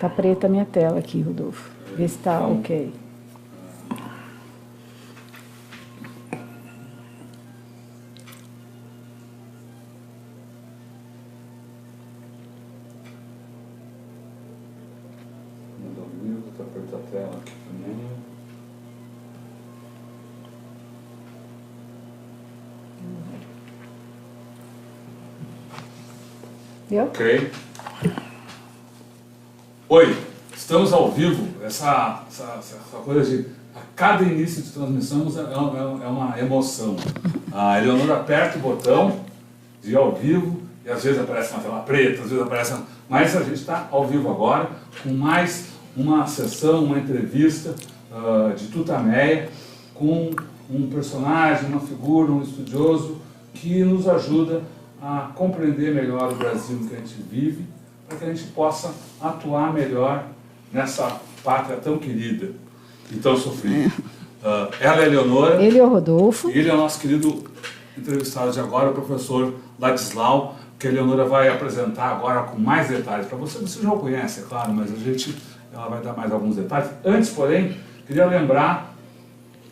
Tá preta a minha tela aqui, Rodolfo. Vê se tá ok. Tá preta a tela aqui também. Viu? Ok. Oi, estamos ao vivo. Essa coisa de a cada início de transmissão é uma emoção. A Eleonora aperta o botão de ao vivo e às vezes aparece uma tela preta, às vezes aparece... Mas a gente está ao vivo agora com mais uma sessão, uma entrevista de Tutameia com um personagem, uma figura, um estudioso que nos ajuda a compreender melhor o Brasil em que a gente vive, para que a gente possa atuar melhor nessa pátria tão querida e tão sofrida. Ela é a Eleonora. Ele é o Rodolfo. E ele é o nosso querido entrevistado de agora, o professor Ladislau, que a Eleonora vai apresentar agora com mais detalhes para você. Você já o conhece, é claro, mas ela vai dar mais alguns detalhes. Antes, porém, queria lembrar...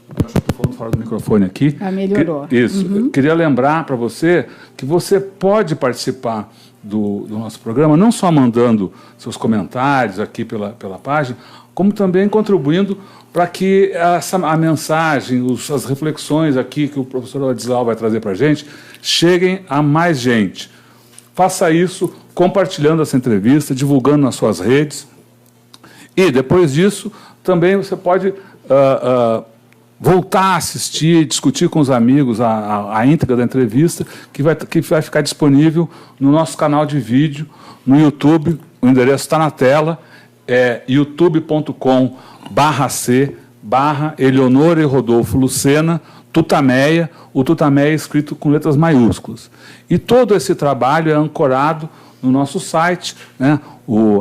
Eu acho que estou falando fora do microfone aqui. Melhorou. Isso. Uhum. Queria lembrar para você que você pode participar do nosso programa, não só mandando seus comentários aqui pela página, como também contribuindo para que a mensagem, as reflexões aqui que o professor Ladislau vai trazer para a gente, cheguem a mais gente. Faça isso compartilhando essa entrevista, divulgando nas suas redes. E, depois disso, também você pode voltar a assistir, discutir com os amigos a íntegra da entrevista, que vai ficar disponível no nosso canal de vídeo, no YouTube. O endereço está na tela, é youtube.com/c/Eleonora e Rodolfo Lucena, Tutameia, o Tutameia é escrito com letras maiúsculas. E todo esse trabalho é ancorado no nosso site, né,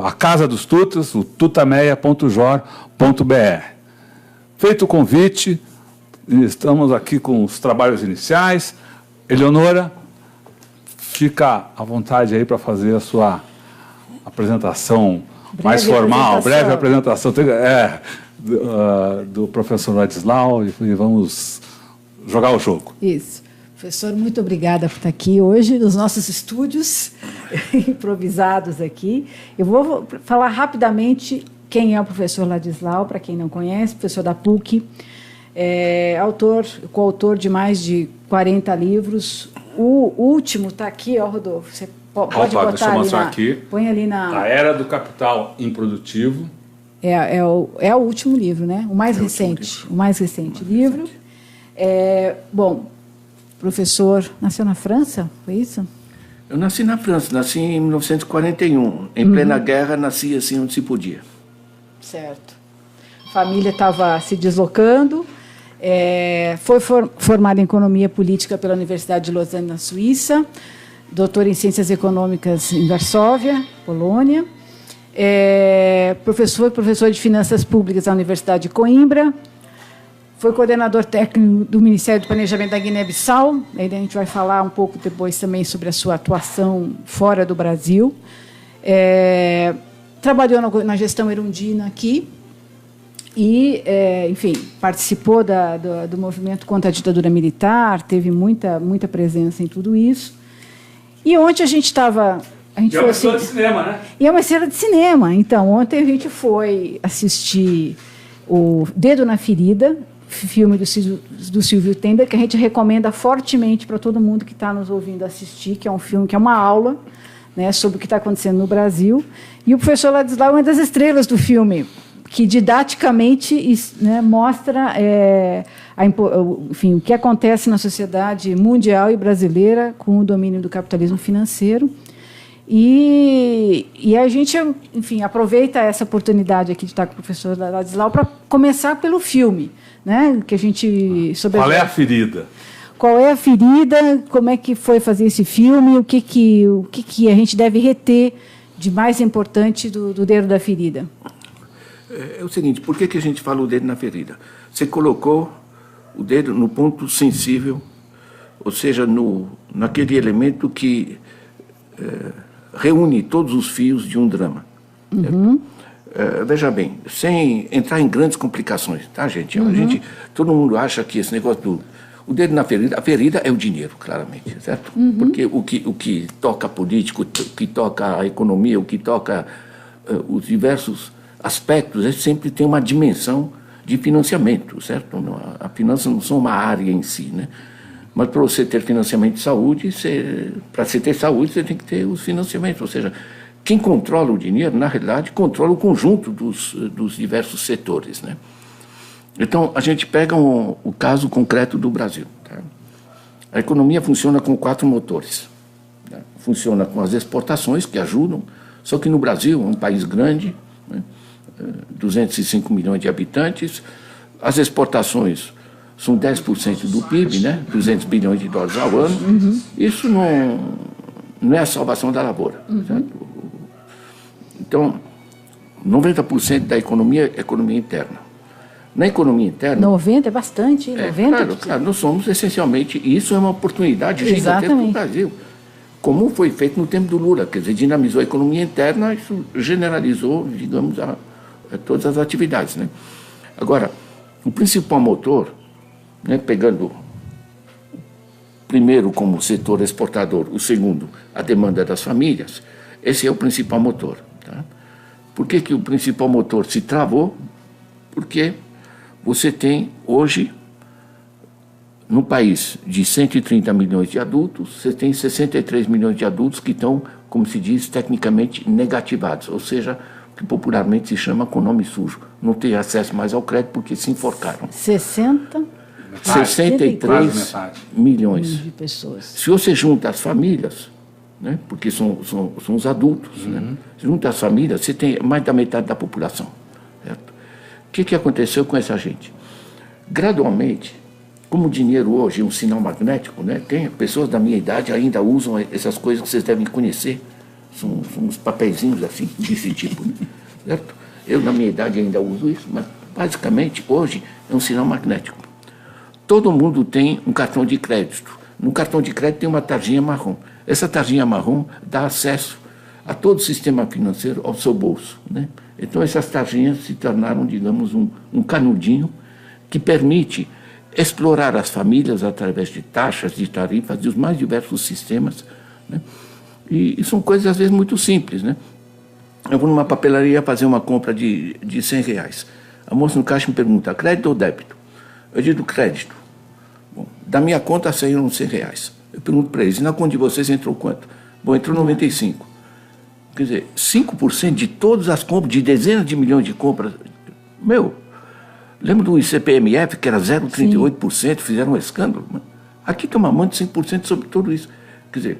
a Casa dos Tutas, o tutameia.jor.br. Feito o convite, estamos aqui com os trabalhos iniciais. Eleonora, fica à vontade aí para fazer a sua apresentação mais formal, breve apresentação do professor Ladislau, e vamos jogar o jogo. Isso. Professor, muito obrigada por estar aqui hoje nos nossos estúdios improvisados aqui. Eu vou falar rapidamente quem é o professor Ladislau, para quem não conhece, professor da PUC, coautor de mais de 40 livros. O último está aqui, Rodolfo, você pode botar deixa eu mostrar aqui. Põe ali na... A Era do Capital Improdutivo. É o último livro, né? O mais recente livro. Bom, professor, nasceu na França, foi isso? Eu nasci na França, nasci em 1941. Em plena guerra, nasci assim onde se podia. Certo. A família estava se deslocando. Foi formado em Economia Política pela Universidade de Lausanne, na Suíça. Doutor em Ciências Econômicas em Varsóvia, Polônia. Professor de Finanças Públicas da Universidade de Coimbra. Foi coordenador técnico do Ministério do Planejamento da Guiné-Bissau. A gente vai falar um pouco depois também sobre a sua atuação fora do Brasil. Trabalhou na gestão Erundina aqui e, enfim, participou do movimento contra a ditadura militar, teve muita presença em tudo isso. E ontem a gente estava... E é uma estrela de cinema, né? E é uma estrela de cinema. Então, ontem a gente foi assistir o Dedo na Ferida, filme do Silvio Tenda, que a gente recomenda fortemente para todo mundo que está nos ouvindo assistir, que é um filme que é uma aula, né, sobre o que está acontecendo no Brasil. E o professor Ladislau é uma das estrelas do filme, que didaticamente, né, mostra enfim, o que acontece na sociedade mundial e brasileira com o domínio do capitalismo financeiro. E a gente, enfim, aproveita essa oportunidade aqui de estar com o professor Ladislau para começar pelo filme, né, que a gente... Qual é a ferida? Qual é a ferida? Como é que foi fazer esse filme? O que a gente deve reter de mais importante do Dedo da Ferida? É o seguinte, por que a gente fala o dedo na ferida? Você colocou o dedo no ponto sensível, ou seja, naquele elemento que reúne todos os fios de um drama. veja bem, sem entrar em grandes complicações, tá, gente? Todo mundo acha que esse negócio o dedo na ferida, a ferida é o dinheiro, claramente, certo? Porque o que toca a política, o que toca a economia, o que toca os diversos aspectos, sempre tem uma dimensão de financiamento, certo? A finança não são uma área em si, né? Mas para você ter financiamento de saúde, para você ter saúde, você tem que ter os financiamentos, ou seja, quem controla o dinheiro, na realidade, controla o conjunto dos diversos setores, né? Então, a gente pega o caso concreto do Brasil. Tá? A economia funciona com 4 motores. Tá? Funciona com as exportações, que ajudam, só que no Brasil, é um país grande, né? 205 milhões de habitantes, as exportações são 10% do PIB, né? 200 bilhões de dólares ao ano. Isso não é a salvação da lavoura. Certo? Então, 90% da economia é economia interna. Na economia interna... 90 é bastante, 90%. Claro, nós somos essencialmente... Isso é uma oportunidade gigantesca para o Brasil. Como foi feito no tempo do Lula, quer dizer, dinamizou a economia interna, isso generalizou, digamos, a todas as atividades, né? Agora, o principal motor, né, pegando primeiro como setor exportador, o segundo, a demanda das famílias, esse é o principal motor. Tá? Por que o principal motor se travou? Porque você tem hoje, no país de 130 milhões de adultos, você tem 63 milhões de adultos que estão, como se diz, tecnicamente negativados, ou seja, o que popularmente se chama com nome sujo. Não tem acesso mais ao crédito porque se enforcaram. 63 milhões de pessoas. Se você junta as famílias, né, porque são os adultos, né, se junta as famílias, você tem mais da metade da população. Certo? O que aconteceu com essa gente? Gradualmente, como o dinheiro hoje é um sinal magnético, né, tem pessoas da minha idade ainda usam essas coisas que vocês devem conhecer. São uns papeizinhos assim, desse tipo. Né? Certo? Eu, na minha idade, ainda uso isso, mas basicamente hoje é um sinal magnético. Todo mundo tem um cartão de crédito. No cartão de crédito tem uma tarjinha marrom. Essa tarjinha marrom dá acesso a todo o sistema financeiro ao seu bolso. Né? Então essas tarjinhas se tornaram, digamos, um canudinho que permite explorar as famílias através de taxas, de tarifas, dos mais diversos sistemas. Né? E são coisas, às vezes, muito simples. Né? Eu vou numa papelaria fazer uma compra de R$100. A moça no caixa me pergunta, crédito ou débito? Eu digo crédito. Bom, da minha conta saíram R$100. Eu pergunto para eles, e na conta de vocês entrou quanto? Bom, entrou 95. Quer dizer, 5% de todas as compras, de dezenas de milhões de compras. Lembra do ICPMF, que era 0,38%, fizeram um escândalo? Aqui tem uma mão de 100% sobre tudo isso. Quer dizer,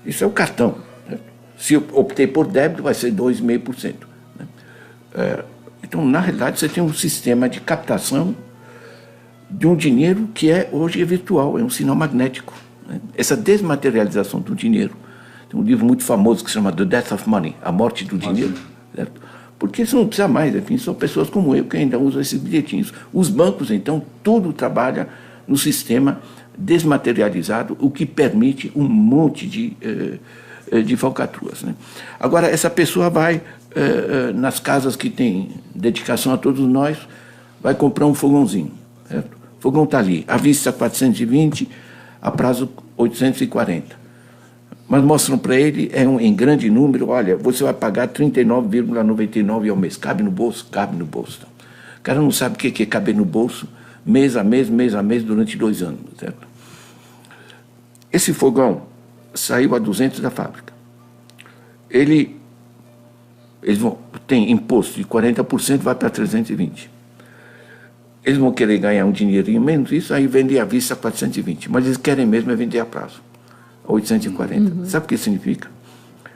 isso é o cartão. Né? Se eu optei por débito, vai ser 2,5%. Né? Então, na realidade, você tem um sistema de captação de um dinheiro que hoje é virtual, é um sinal magnético. Né? Essa desmaterialização do dinheiro. Tem um livro muito famoso que se chama The Death of Money, A Morte do Dinheiro. Certo? Porque isso não precisa mais, enfim, são pessoas como eu que ainda usam esses bilhetinhos. Os bancos, então, tudo trabalha no sistema desmaterializado, o que permite um monte de falcatruas. Né? Agora, essa pessoa vai nas casas que tem dedicação a todos nós, vai comprar um fogãozinho. Certo? O fogão está ali, à vista 420, a prazo 840. Mas mostram para ele, em grande número, olha, você vai pagar 39,99 ao mês. Cabe no bolso? Cabe no bolso. O cara não sabe o que é caber no bolso, mês a mês, durante 2 anos. Certo? Esse fogão saiu a 200 da fábrica. Eles tem imposto de 40%, vai para 320. Eles vão querer ganhar um dinheirinho menos, isso aí vender à vista a 420. Mas eles querem mesmo é vender a prazo, a 840. Sabe o que significa?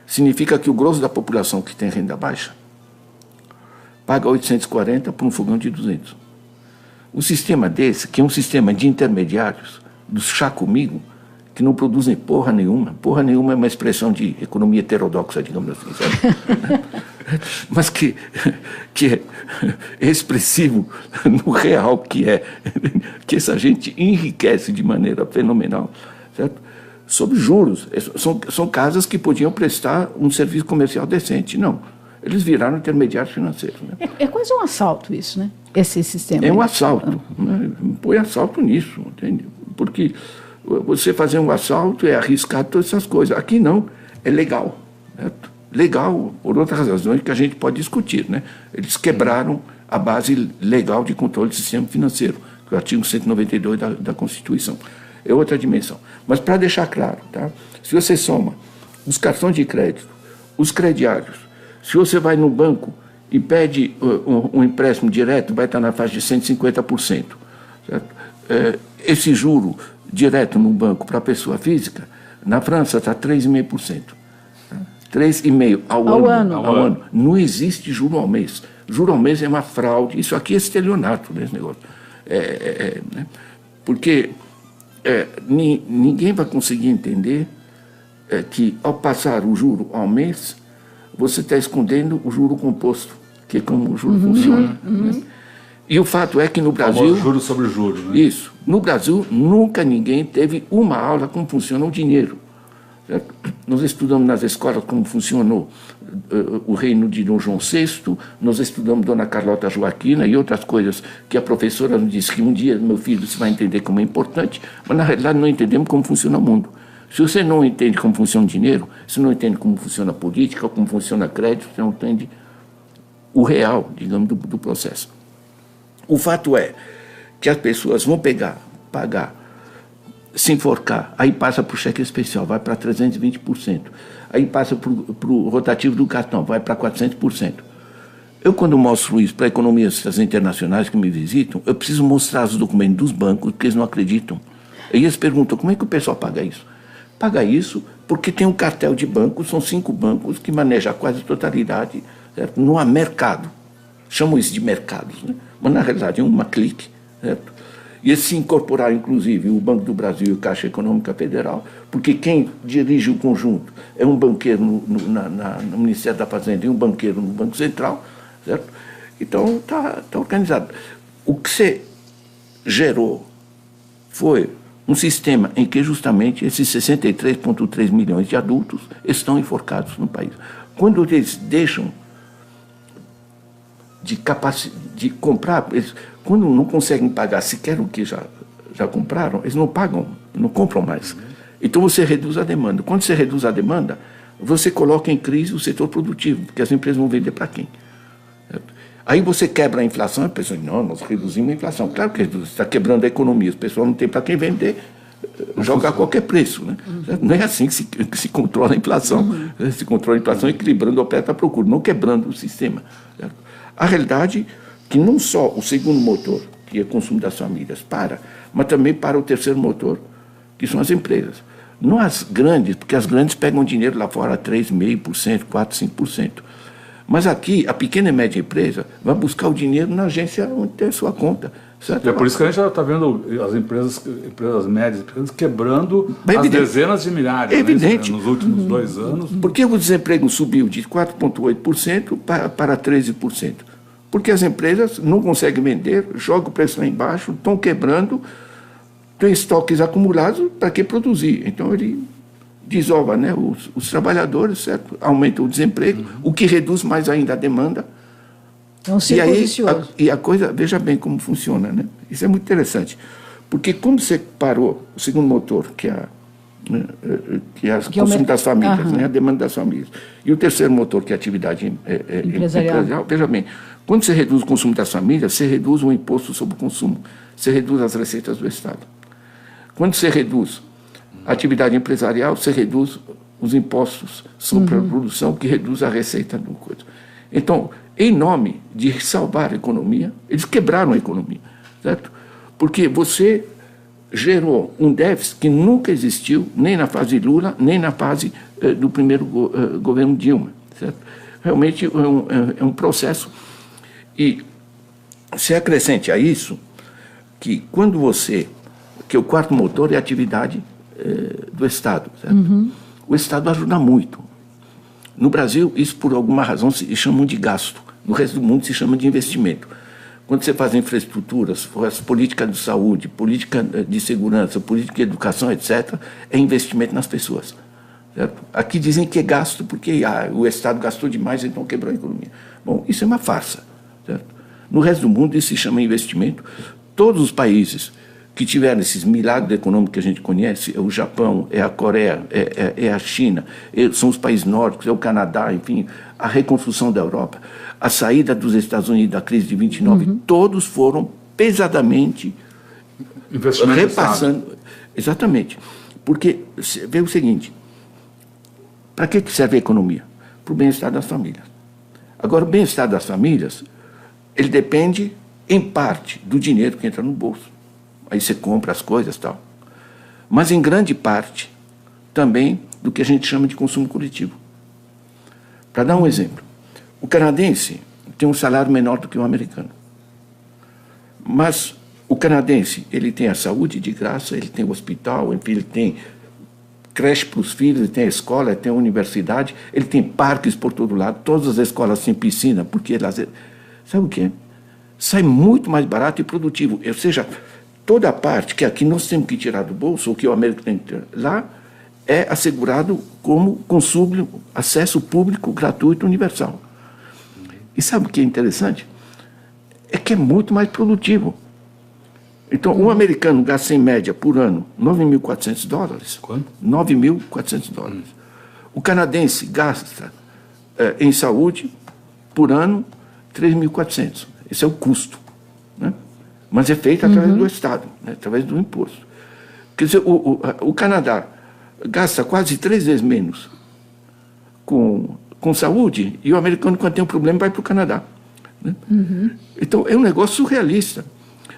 Significa que o grosso da população que tem renda baixa paga 840 por um fogão de 200. O sistema desse, que é um sistema de intermediários, dos chá comigo, que não produzem porra nenhuma é uma expressão de economia heterodoxa, digamos assim, sabe? Mas que é expressivo no real que essa gente enriquece de maneira fenomenal, certo? Sob juros. São casas que podiam prestar um serviço comercial decente. Não. eles viraram intermediários financeiros. Né? É quase um assalto isso, né? Esse sistema. É um assalto. Né? Põe assalto nisso, entende? Porque você fazer um assalto é arriscar todas essas coisas. Aqui não, é legal. Certo? Legal por outras razões que a gente pode discutir. Né? Eles quebraram a base legal de controle do sistema financeiro, que é o artigo 192 da Constituição. É outra dimensão. Mas para deixar claro, tá? Se você soma os cartões de crédito, os crediários, se você vai no banco e pede um empréstimo direto, vai estar na faixa de 150%. Certo? Esse juro direto no banco para a pessoa física, na França está 3,5%. 3,5% ao ano. Não existe juro ao mês. Juro ao mês é uma fraude. Isso aqui é estelionato, né, esse negócio. Né? Porque ninguém vai conseguir entender que, ao passar o juro ao mês, você está escondendo o juro composto, que é como o juro funciona. Né? E o fato é que no Brasil... Juros sobre juros, né? Isso. No Brasil, nunca ninguém teve uma aula como funciona o dinheiro. Certo? Nós estudamos nas escolas como funcionou o reino de Dom João VI, nós estudamos Dona Carlota Joaquina e outras coisas que a professora nos disse que um dia, meu filho, você vai entender como é importante, mas na realidade não entendemos como funciona o mundo. Se você não entende como funciona o dinheiro, se não entende como funciona a política, como funciona o crédito, você não entende o real, digamos, do processo. O fato é que as pessoas vão pagar, se enforcar, aí passa para o cheque especial, vai para 320%. Aí passa para o rotativo do cartão, vai para 400%. Eu, quando mostro isso para economistas internacionais que me visitam, eu preciso mostrar os documentos dos bancos, porque eles não acreditam. E eles perguntam, como é que o pessoal paga isso? Paga isso porque tem um cartel de bancos, são 5 bancos que manejam quase a totalidade, certo? Não há mercado. Chamam isso de mercados, né? Mas na realidade é uma clique, certo? E se incorporar, inclusive, o Banco do Brasil e a Caixa Econômica Federal, porque quem dirige o conjunto é um banqueiro no Ministério da Fazenda e um banqueiro no Banco Central, certo? Então está organizado. O que você gerou foi um sistema em que justamente esses 63,3 milhões de adultos estão enforcados no país. Quando eles deixam de comprar, quando não conseguem pagar sequer o que já compraram, eles não pagam, não compram mais. Então você reduz a demanda. Quando você reduz a demanda, você coloca em crise o setor produtivo, porque as empresas vão vender para quem? Aí você quebra a inflação, a pessoa diz, não, nós reduzimos a inflação. Claro que você está quebrando a economia, as pessoas não têm para quem vender, joga a qualquer preço. Né? Não é assim que se controla a inflação. Se controla a inflação equilibrando a oferta e a procura, não quebrando o sistema. Certo? A realidade é que não só o segundo motor, que é o consumo das famílias, mas também para o terceiro motor, que são as empresas. Não as grandes, porque as grandes pegam dinheiro lá fora 3,5%, 4%, 5%. Mas aqui, a pequena e média empresa vai buscar o dinheiro na agência onde tem a sua conta. Certo? É por isso que a gente já está vendo as empresas médias quebrando as dezenas de milhares, evidente. Né, nos últimos 2 anos. Porque o desemprego subiu de 4,8% para 13%. Porque as empresas não conseguem vender, jogam o preço lá embaixo, estão quebrando, tem estoques acumulados, para que produzir? Então ele desova, né, os trabalhadores, certo? Aumenta o desemprego, o que reduz mais ainda a demanda. É um ciclo vicioso. E a coisa, veja bem como funciona, né? Isso é muito interessante. Porque quando você parou o segundo motor, que é o consumo das famílias, né, a demanda das famílias, e o terceiro motor, que é a atividade empresarial, veja bem, quando você reduz o consumo das famílias, você reduz o imposto sobre o consumo, você reduz as receitas do Estado. Quando você reduz a atividade empresarial, você reduz os impostos sobre a produção, que reduz a receita do coisa. Então, em nome de salvar a economia, eles quebraram a economia, certo? Porque você gerou um déficit que nunca existiu, nem na fase Lula, nem na fase do primeiro governo Dilma, certo? Realmente é um processo. E se acrescente a isso que quando que o quarto motor é a atividade do Estado, certo? O Estado ajuda muito. No Brasil, isso por alguma razão se chama de gasto. No resto do mundo se chama de investimento. Quando você faz infraestruturas, faz política de saúde, política de segurança, política de educação, etc., é investimento nas pessoas. certo? Aqui dizem que é gasto porque o Estado gastou demais, então quebrou a economia. Bom, isso é uma farsa, certo? No resto do mundo isso se chama investimento. Todos os países que tiveram esses milagres econômicos que a gente conhece, é o Japão, é a Coreia, é a China, são os países nórdicos, é o Canadá, enfim, a reconstrução da Europa, a saída dos Estados Unidos da crise de 29, todos foram pesadamente repassando. Exatamente. Porque vê o seguinte, para que serve a economia? Para o bem-estar das famílias. Agora, o bem-estar das famílias, ele depende, em parte, do dinheiro que entra no bolso. Aí você compra as coisas e tal. Mas, em grande parte, também do que a gente chama de consumo coletivo. Para dar um exemplo, o canadense tem um salário menor do que o americano. Mas o canadense, ele tem a saúde de graça, ele tem o hospital, enfim, ele tem creche para os filhos, ele tem a escola, ele tem a universidade, ele tem parques por todo lado, todas as escolas têm piscina, porque lazer. Sabe o quê? Sai muito mais barato e produtivo. Ou seja, toda a parte que aqui nós temos que tirar do bolso, ou que o americano tem que ter lá, é assegurado como consumo, acesso público, gratuito, universal. E sabe o que é interessante? É que é muito mais produtivo. Então, um americano gasta, em média, por ano, $9.400. Quanto? $9.400. O canadense gasta, em saúde, por ano, $3.400. Esse é o custo, né? Mas é feito através do Estado, né? Através do imposto. Quer dizer, o Canadá gasta quase 3 vezes menos com saúde, e o americano, quando tem um problema, vai para o Canadá, né? Então, é um negócio surrealista.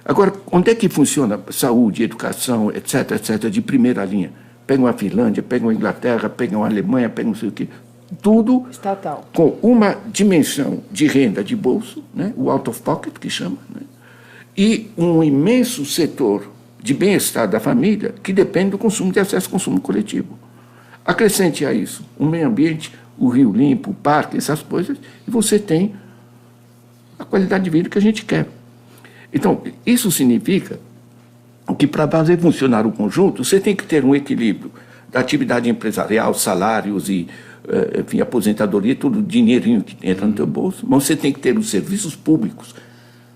Agora, onde é que funciona saúde, educação, etc., etc., de primeira linha? Pegam a Finlândia, pegam a Inglaterra, pegam a Alemanha, pegam não sei o quê. Tudo estatal, com uma dimensão de renda de bolso, né? O out of pocket, que chama, né? E um imenso setor de bem-estar da família que depende do consumo de acesso ao consumo coletivo. Acrescente a isso o meio ambiente, o rio limpo, o parque, essas coisas, e você tem a qualidade de vida que a gente quer. Então, isso significa que para fazer funcionar o conjunto, você tem que ter um equilíbrio da atividade empresarial, salários e, enfim, aposentadoria, todo o dinheirinho que entra no teu bolso, mas você tem que ter os serviços públicos,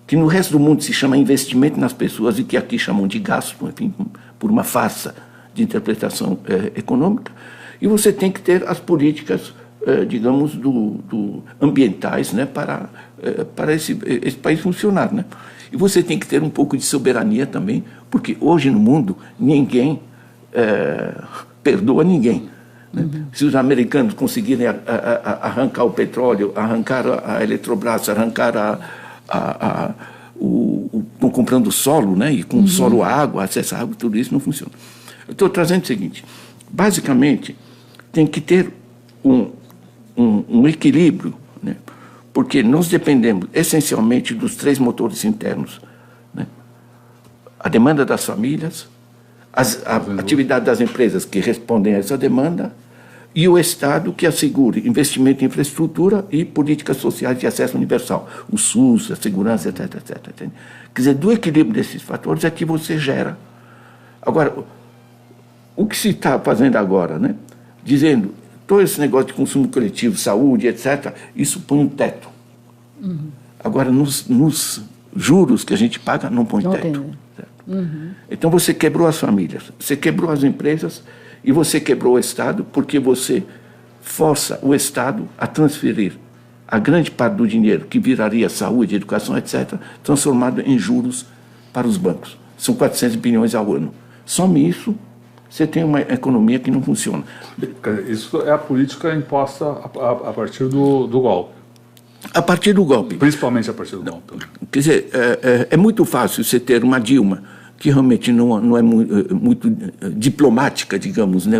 que no resto do mundo se chama investimento nas pessoas e que aqui chamam de gasto, enfim, por uma farsa de interpretação econômica, e você tem que ter as políticas, digamos, ambientais, né, para esse país funcionar, né? E você tem que ter um pouco de soberania também, porque hoje no mundo ninguém perdoa ninguém, né? Se os americanos conseguirem arrancar o petróleo, arrancar a Eletrobras, arrancar estão comprando solo, né? E com o solo água, acesso à água, tudo isso não funciona. Eu estou trazendo o seguinte, basicamente tem que ter um equilíbrio, né? Porque nós dependemos essencialmente dos 3 motores internos, né? A demanda das famílias, a atividade das empresas que respondem a essa demanda e o Estado que assegure investimento em infraestrutura e políticas sociais de acesso universal, o SUS, a segurança, etc, etc, etc. Quer dizer, do equilíbrio desses fatores é que você gera. Agora, o que se está fazendo agora, né? Dizendo, todo esse negócio de consumo coletivo, saúde, etc., isso põe um teto. Agora, nos juros que a gente paga, não põe teto. Então, você quebrou as famílias, você quebrou as empresas e você quebrou o Estado porque você força o Estado a transferir a grande parte do dinheiro que viraria saúde, educação, etc., transformado em juros para os bancos. São 400 bilhões ao ano. Some isso, você tem uma economia que não funciona. Isso é a política imposta a partir do golpe. A partir do golpe. Principalmente a partir do golpe. Quer dizer, é muito fácil você ter uma Dilma, que realmente não é muito diplomática, digamos, né?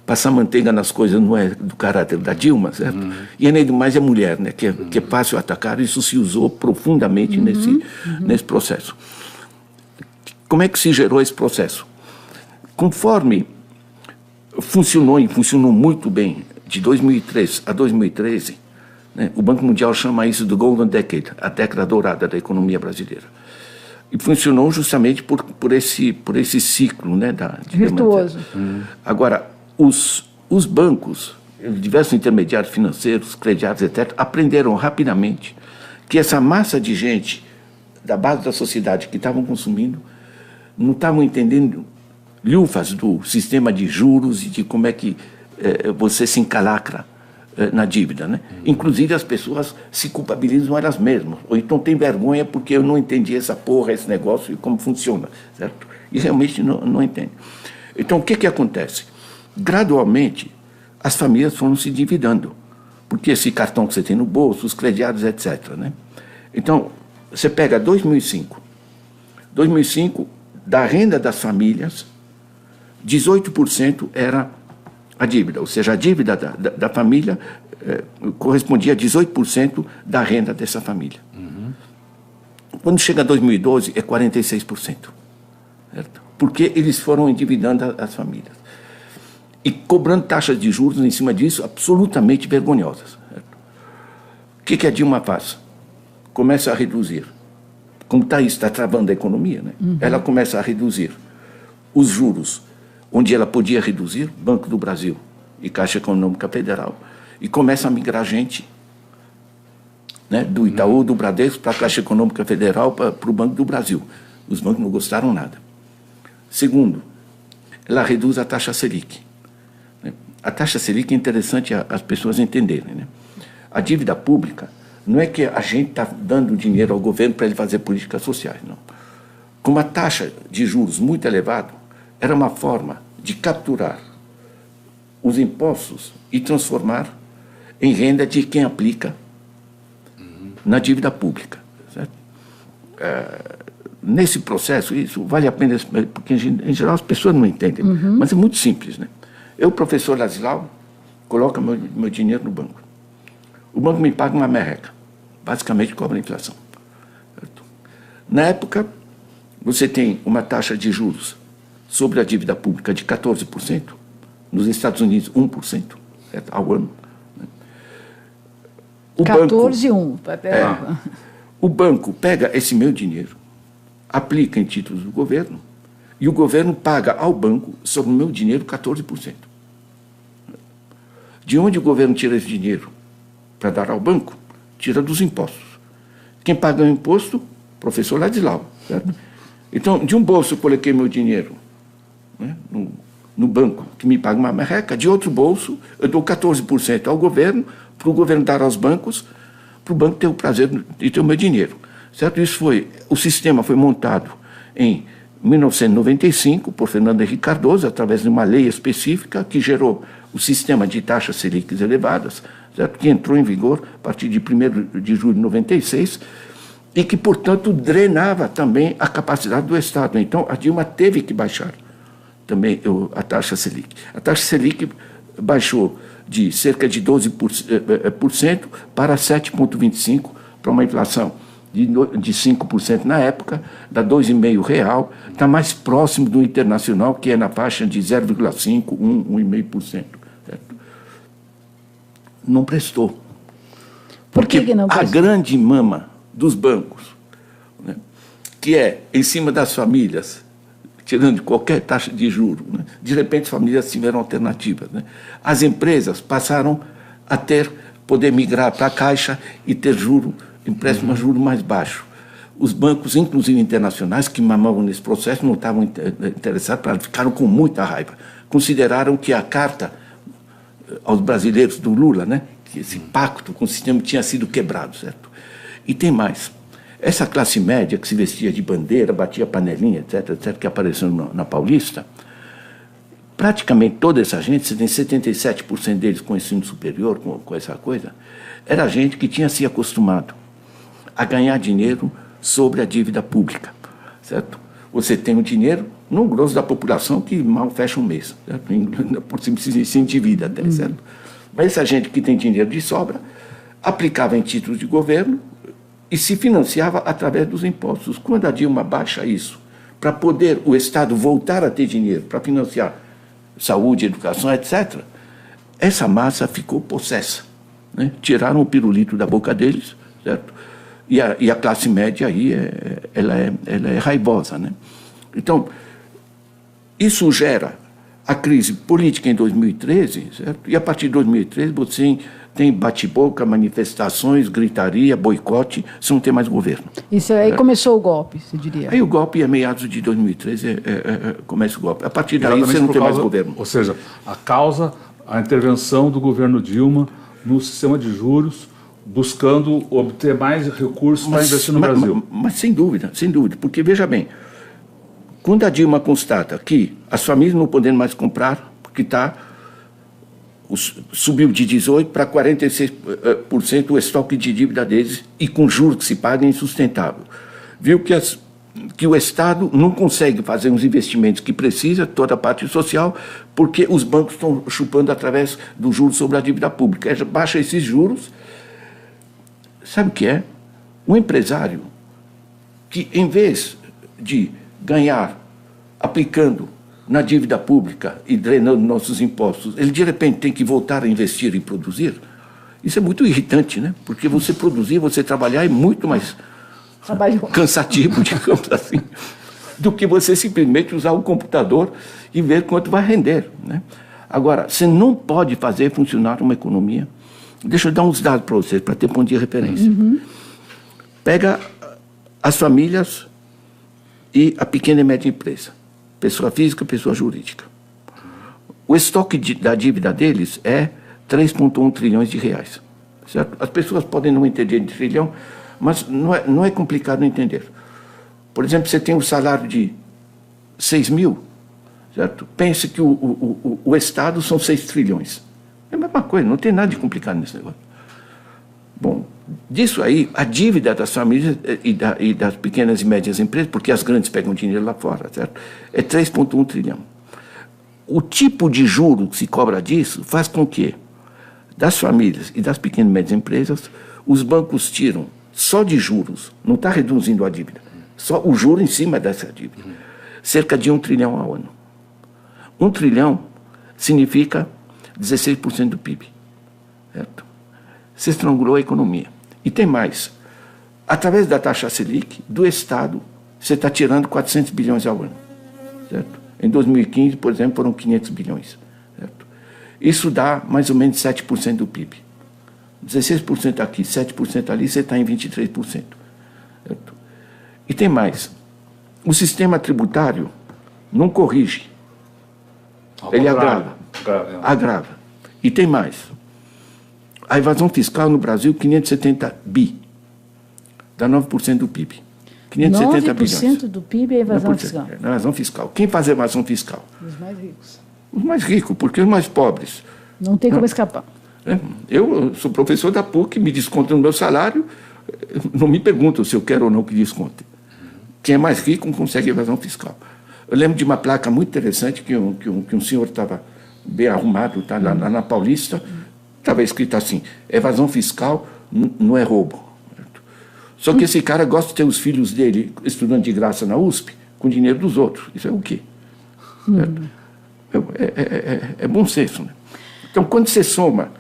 Passar manteiga nas coisas não é do caráter da Dilma, certo? E além do mais é mulher, né? Que é fácil atacar, isso se usou profundamente nesse processo. Como é que se gerou esse processo? Conforme funcionou e funcionou muito bem de 2003 a 2013, né, o Banco Mundial chama isso do Golden Decade, a década dourada da economia brasileira. E funcionou justamente por esse ciclo, né, virtuoso. Agora, os bancos, diversos intermediários financeiros, crediários, etc., aprenderam rapidamente que essa massa de gente da base da sociedade que estavam consumindo não estavam entendendo lufas do sistema de juros e de como é que você se encalacra na dívida, né? Inclusive as pessoas se culpabilizam elas mesmas, ou então tem vergonha porque eu não entendi essa porra, esse negócio e como funciona, certo? E realmente não entende. Então o que acontece? Gradualmente as famílias foram se endividando, porque esse cartão que você tem no bolso, os crediários, etc., né? Então você pega 2005, da renda das famílias, 18% era a dívida, ou seja, a dívida da família correspondia a 18% da renda dessa família. Uhum. Quando chega a 2012, é 46%. Certo? Porque eles foram endividando as famílias. E cobrando taxas de juros em cima disso absolutamente vergonhosas. Certo? O que a Dilma faz? Começa a reduzir. Como está isso? Está travando a economia, né? Uhum. Ela começa a reduzir os juros onde ela podia reduzir, Banco do Brasil e Caixa Econômica Federal, e começa a migrar gente, né, do Itaú, do Bradesco, para a Caixa Econômica Federal, para o Banco do Brasil. Os bancos não gostaram nada. Segundo, ela reduz a taxa Selic. A taxa Selic é interessante as pessoas entenderem, né? A dívida pública não é que a gente está dando dinheiro ao governo para ele fazer políticas sociais, não. Com uma taxa de juros muito elevada, era uma forma de capturar os impostos e transformar em renda de quem aplica na dívida pública. Certo? Nesse processo, isso vale a pena, porque em geral as pessoas não entendem, mas é muito simples, né? Eu, professor Ladislau, coloco meu dinheiro no banco. O banco me paga uma merreca, basicamente cobra a inflação. Certo? Na época, você tem uma taxa de juros sobre a dívida pública de 14%, nos Estados Unidos 1%, certo? Ao ano. Né? 14,1%. O banco pega esse meu dinheiro, aplica em títulos do governo, e o governo paga ao banco sobre o meu dinheiro 14%. De onde o governo tira esse dinheiro para dar ao banco? Tira dos impostos. Quem paga o imposto? Professor Ladislau. Certo? Então, de um bolso eu coloquei meu dinheiro, né, no banco, que me paga uma merreca, de outro bolso eu dou 14% ao governo, para o governo dar aos bancos, para o banco ter o prazer de ter o meu dinheiro. Certo? O sistema foi montado em 1995 por Fernando Henrique Cardoso, através de uma lei específica que gerou o sistema de taxas Selic elevadas, certo? Que entrou em vigor a partir de 1º de julho de 96, e que, portanto, drenava também a capacidade do Estado. Então, a Dilma teve que baixar também a taxa Selic. A taxa Selic baixou de cerca de 12% para 7,25%, para uma inflação de 5% na época, dá 2,5% real, está mais próximo do internacional, que é na faixa de 0,5%, 1,5%. Certo? Não prestou. Porque que não prestou? A grande mama dos bancos, né, que é em cima das famílias, tirando qualquer taxa de juros, né, de repente as famílias tiveram alternativas. Né? As empresas passaram a poder migrar para a Caixa e ter empréstimo a juro mais baixo. Os bancos, inclusive internacionais, que mamavam nesse processo, não estavam interessados, ficaram com muita raiva. Consideraram que a carta aos brasileiros do Lula, né, que esse pacto com o sistema tinha sido quebrado, certo? E tem mais. Essa classe média que se vestia de bandeira, batia panelinha, etc., que apareceu na Paulista, praticamente toda essa gente, você tem 77% deles com ensino superior, com essa coisa, era gente que tinha se acostumado a ganhar dinheiro sobre a dívida pública, certo? Você tem o dinheiro no grosso da população que mal fecha um mês, certo? Por cima se endivida até, certo? Mas essa gente que tem dinheiro de sobra aplicava em títulos de governo e se financiava através dos impostos. Quando a Dilma baixa isso, para poder o Estado voltar a ter dinheiro para financiar saúde, educação, etc., essa massa ficou possessa. Né? Tiraram o pirulito da boca deles, certo? E a classe média aí, ela é raivosa. Né? Então, isso gera a crise política em 2013, certo? E a partir de 2013 você tem bate-boca, manifestações, gritaria, boicote, você não tem mais governo. Isso aí começou o golpe, você diria. Aí o golpe, a meados de 2013, começa o golpe. A partir daí você não tem mais governo. Ou seja, a intervenção do governo Dilma no sistema de juros, buscando obter mais recursos para investir no Brasil. Mas sem dúvida, porque veja bem, quando a Dilma constata que as famílias não podendo mais comprar, porque subiu de 18% para 46% o estoque de dívida deles e com juros que se pagam é insustentável. Viu que o Estado não consegue fazer os investimentos que precisa, toda a parte social, porque os bancos estão chupando através dos juros sobre a dívida pública. Baixa esses juros, sabe o que é? Um empresário que, em vez de ganhar aplicando na dívida pública e drenando nossos impostos, ele de repente tem que voltar a investir e produzir. Isso é muito irritante, né? Porque você produzir, você trabalhar é muito mais cansativo, digamos assim, do que você simplesmente usar o computador e ver quanto vai render, né? Agora, você não pode fazer funcionar uma economia. Deixa eu dar uns dados para vocês, para ter ponto de referência. Pega as famílias e a pequena e média empresa. Pessoa física, pessoa jurídica. O estoque da dívida deles é 3,1 trilhões de reais. Certo? As pessoas podem não entender de trilhão, mas não é complicado entender. Por exemplo, você tem um salário de 6 mil, certo? Pense que o Estado são 6 trilhões. É a mesma coisa, não tem nada de complicado nesse negócio. Bom, disso aí, a dívida das famílias e das pequenas e médias empresas, porque as grandes pegam dinheiro lá fora, certo? É 3,1 trilhão. O tipo de juro que se cobra disso faz com que, das famílias e das pequenas e médias empresas, os bancos tiram só de juros, não está reduzindo a dívida, só o juro em cima dessa dívida, cerca de 1 trilhão ao ano. 1 trilhão significa 16% do PIB, certo? Você estrangulou a economia. E tem mais. Através da taxa Selic, do Estado, você está tirando 400 bilhões ao ano. Certo? Em 2015, por exemplo, foram 500 bilhões. Certo? Isso dá mais ou menos 7% do PIB. 16% aqui, 7% ali, você está em 23%. Certo? E tem mais. O sistema tributário não corrige. Ele agrava. Agrava. E tem mais. A evasão fiscal no Brasil, 570 bi. Dá 9% do PIB. 570 bilhões. 9% do PIB é evasão fiscal. É evasão fiscal. Quem faz evasão fiscal? Os mais ricos. Os mais ricos, porque os mais pobres. Não tem como escapar. Eu sou professor da PUC, me desconto no meu salário, não me perguntam se eu quero ou não que desconte. Quem é mais rico não consegue evasão fiscal. Eu lembro de uma placa muito interessante que um senhor estava bem arrumado, tá, lá na Paulista. Estava escrito assim: evasão fiscal não é roubo. Só que esse cara gosta de ter os filhos dele estudando de graça na USP com dinheiro dos outros. Isso é o quê? É bom senso, né? Então, quando você soma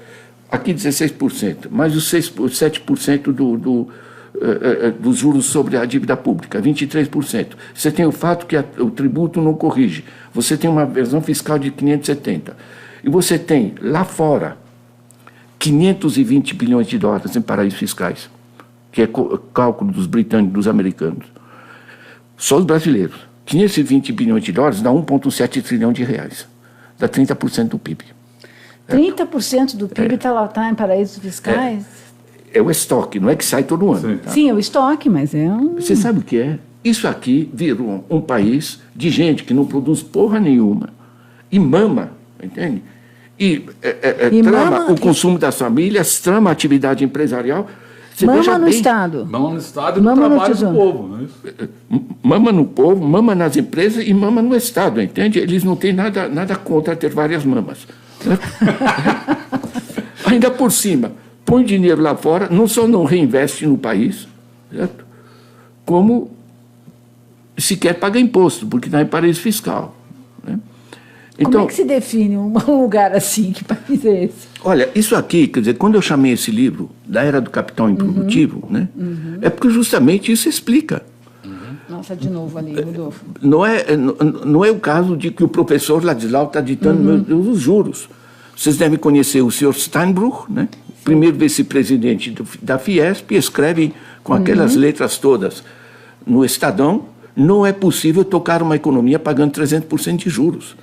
aqui 16%, mais os 7% dos juros sobre a dívida pública, 23%, você tem o fato que o tributo não corrige, você tem uma evasão fiscal de 570, e você tem lá fora 520 bilhões de dólares em paraísos fiscais, que é cálculo dos britânicos, dos americanos. Só os brasileiros. 520 bilhões de dólares dá 1,7 trilhão de reais. Dá 30% do PIB. 30% do PIB está em paraísos fiscais? É o estoque, não é que sai todo ano. Sim, tá? Sim, é o estoque, mas é um... Você sabe o que é? Isso aqui virou um país de gente que não produz porra nenhuma e mama, entende? E trama o consumo das famílias, trama a atividade empresarial. Você mama no Estado. Mama no Estado e no trabalho do povo. Não é isso? Mama no povo, mama nas empresas e mama no Estado, entende? Eles não têm nada contra ter várias mamas. Ainda por cima, põe dinheiro lá fora, não só não reinveste no país, certo? Como sequer paga imposto, porque está em paraíso fiscal. Né? Então, como é que se define um lugar assim? Que país é esse? Olha, isso aqui, quer dizer, quando eu chamei esse livro da Era do Capital Improdutivo, né, é porque justamente isso explica. Está de novo ali, Rodolfo. Não é o caso de que o professor Ladislau está ditando meu Deus, os juros. Vocês devem conhecer o senhor Steinbruch, né? Primeiro vice-presidente da Fiesp, escreve com aquelas letras todas no Estadão: não é possível tocar uma economia pagando 300% de juros.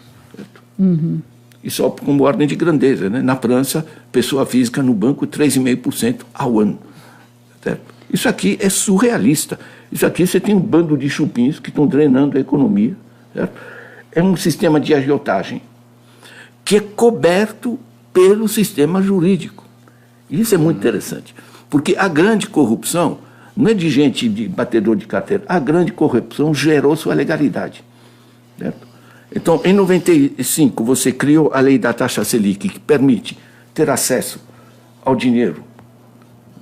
E só como ordem de grandeza, né? Na França, pessoa física no banco 3,5% ao ano. Certo? Isso aqui é surrealista. Isso aqui você tem um bando de chupins que estão drenando a economia. Certo? É um sistema de agiotagem que é coberto pelo sistema jurídico. Isso é muito interessante, porque a grande corrupção não é de gente de batedor de carteira. A grande corrupção gerou sua legalidade. Certo? Então, em 95, você criou a lei da taxa Selic, que permite ter acesso ao dinheiro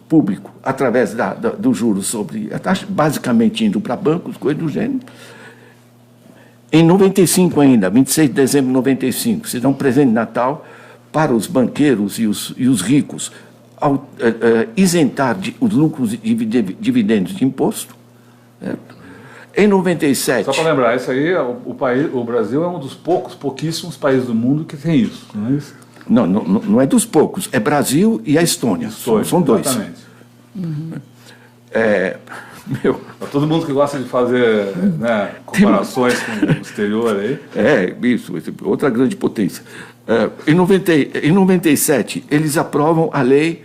público através dos juros sobre a taxa, basicamente indo para bancos, coisas do gênero. Em 95 ainda, 26 de dezembro de 95, se dá um presente de Natal para os banqueiros e os ricos ao isentar os lucros e dividendos de imposto. Certo? Em 97... Só para lembrar, isso aí, o Brasil é um dos pouquíssimos países do mundo que tem isso, não é isso? Não é dos poucos, é Brasil e a Estônia. São dois. Exatamente. Para todo mundo que gosta de fazer comparações com o exterior aí. Isso, outra grande potência. Em 97, eles aprovam a lei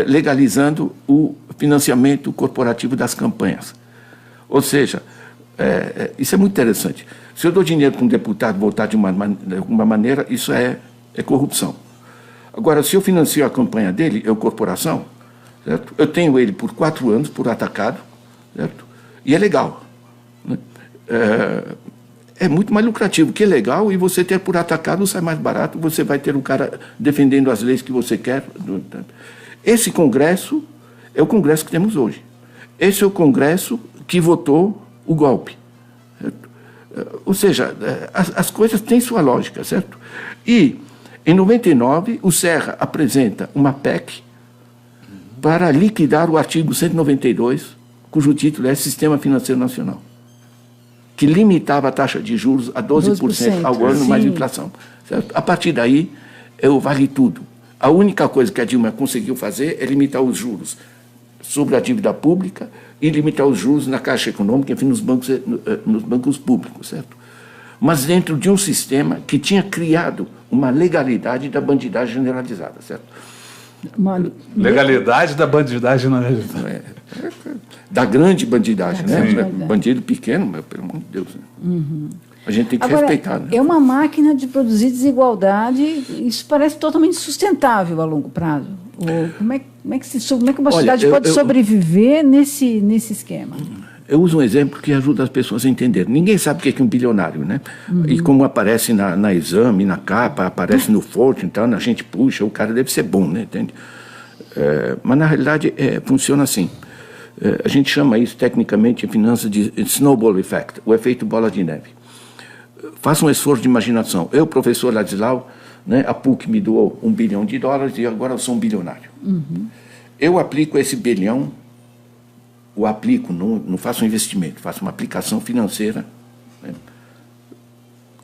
legalizando o financiamento corporativo das campanhas. Ou seja, isso é muito interessante. Se eu dou dinheiro para um deputado votar de uma maneira, isso é corrupção. Agora, se eu financio a campanha dele, eu corporação, certo? Eu tenho ele por 4 anos, por atacado, certo? E é legal. Né? É muito mais lucrativo, que é legal, e você ter por atacado sai mais barato, você vai ter um cara defendendo as leis que você quer. Esse Congresso é o Congresso que temos hoje. Esse é o Congresso que votou o golpe. Certo? Ou seja, as coisas têm sua lógica, certo? E, em 99, o Serra apresenta uma PEC para liquidar o artigo 192, cujo título é Sistema Financeiro Nacional, que limitava a taxa de juros a 12% ao ano, mais inflação. Certo? A partir daí, vale tudo. A única coisa que a Dilma conseguiu fazer é limitar os juros sobre a dívida pública e limitar os juros na Caixa Econômica, enfim, nos bancos públicos, certo? Mas dentro de um sistema que tinha criado uma legalidade da bandidagem generalizada, certo? Legalidade da bandidagem generalizada. Da grande bandidagem, né? Bandido pequeno, mas, pelo amor de Deus. Né? A gente tem que respeitar. Né? É uma máquina de produzir desigualdade, isso parece totalmente sustentável a longo prazo. Como é que uma cidade pode sobreviver nesse esquema? Eu uso um exemplo que ajuda as pessoas a entender. Ninguém sabe o que é um bilionário, né? E como aparece na Exame, na capa, aparece no Fortune, então a gente puxa, o cara deve ser bom, né? Entende? Mas na realidade funciona assim. A gente chama isso tecnicamente em finanças de snowball effect, o efeito bola de neve. Faça um esforço de imaginação. Eu, professor Ladislau, né, a PUC me doou $1 bilhão e agora eu sou um bilionário. Eu aplico esse bilhão, não faço um investimento, faço uma aplicação financeira. Né?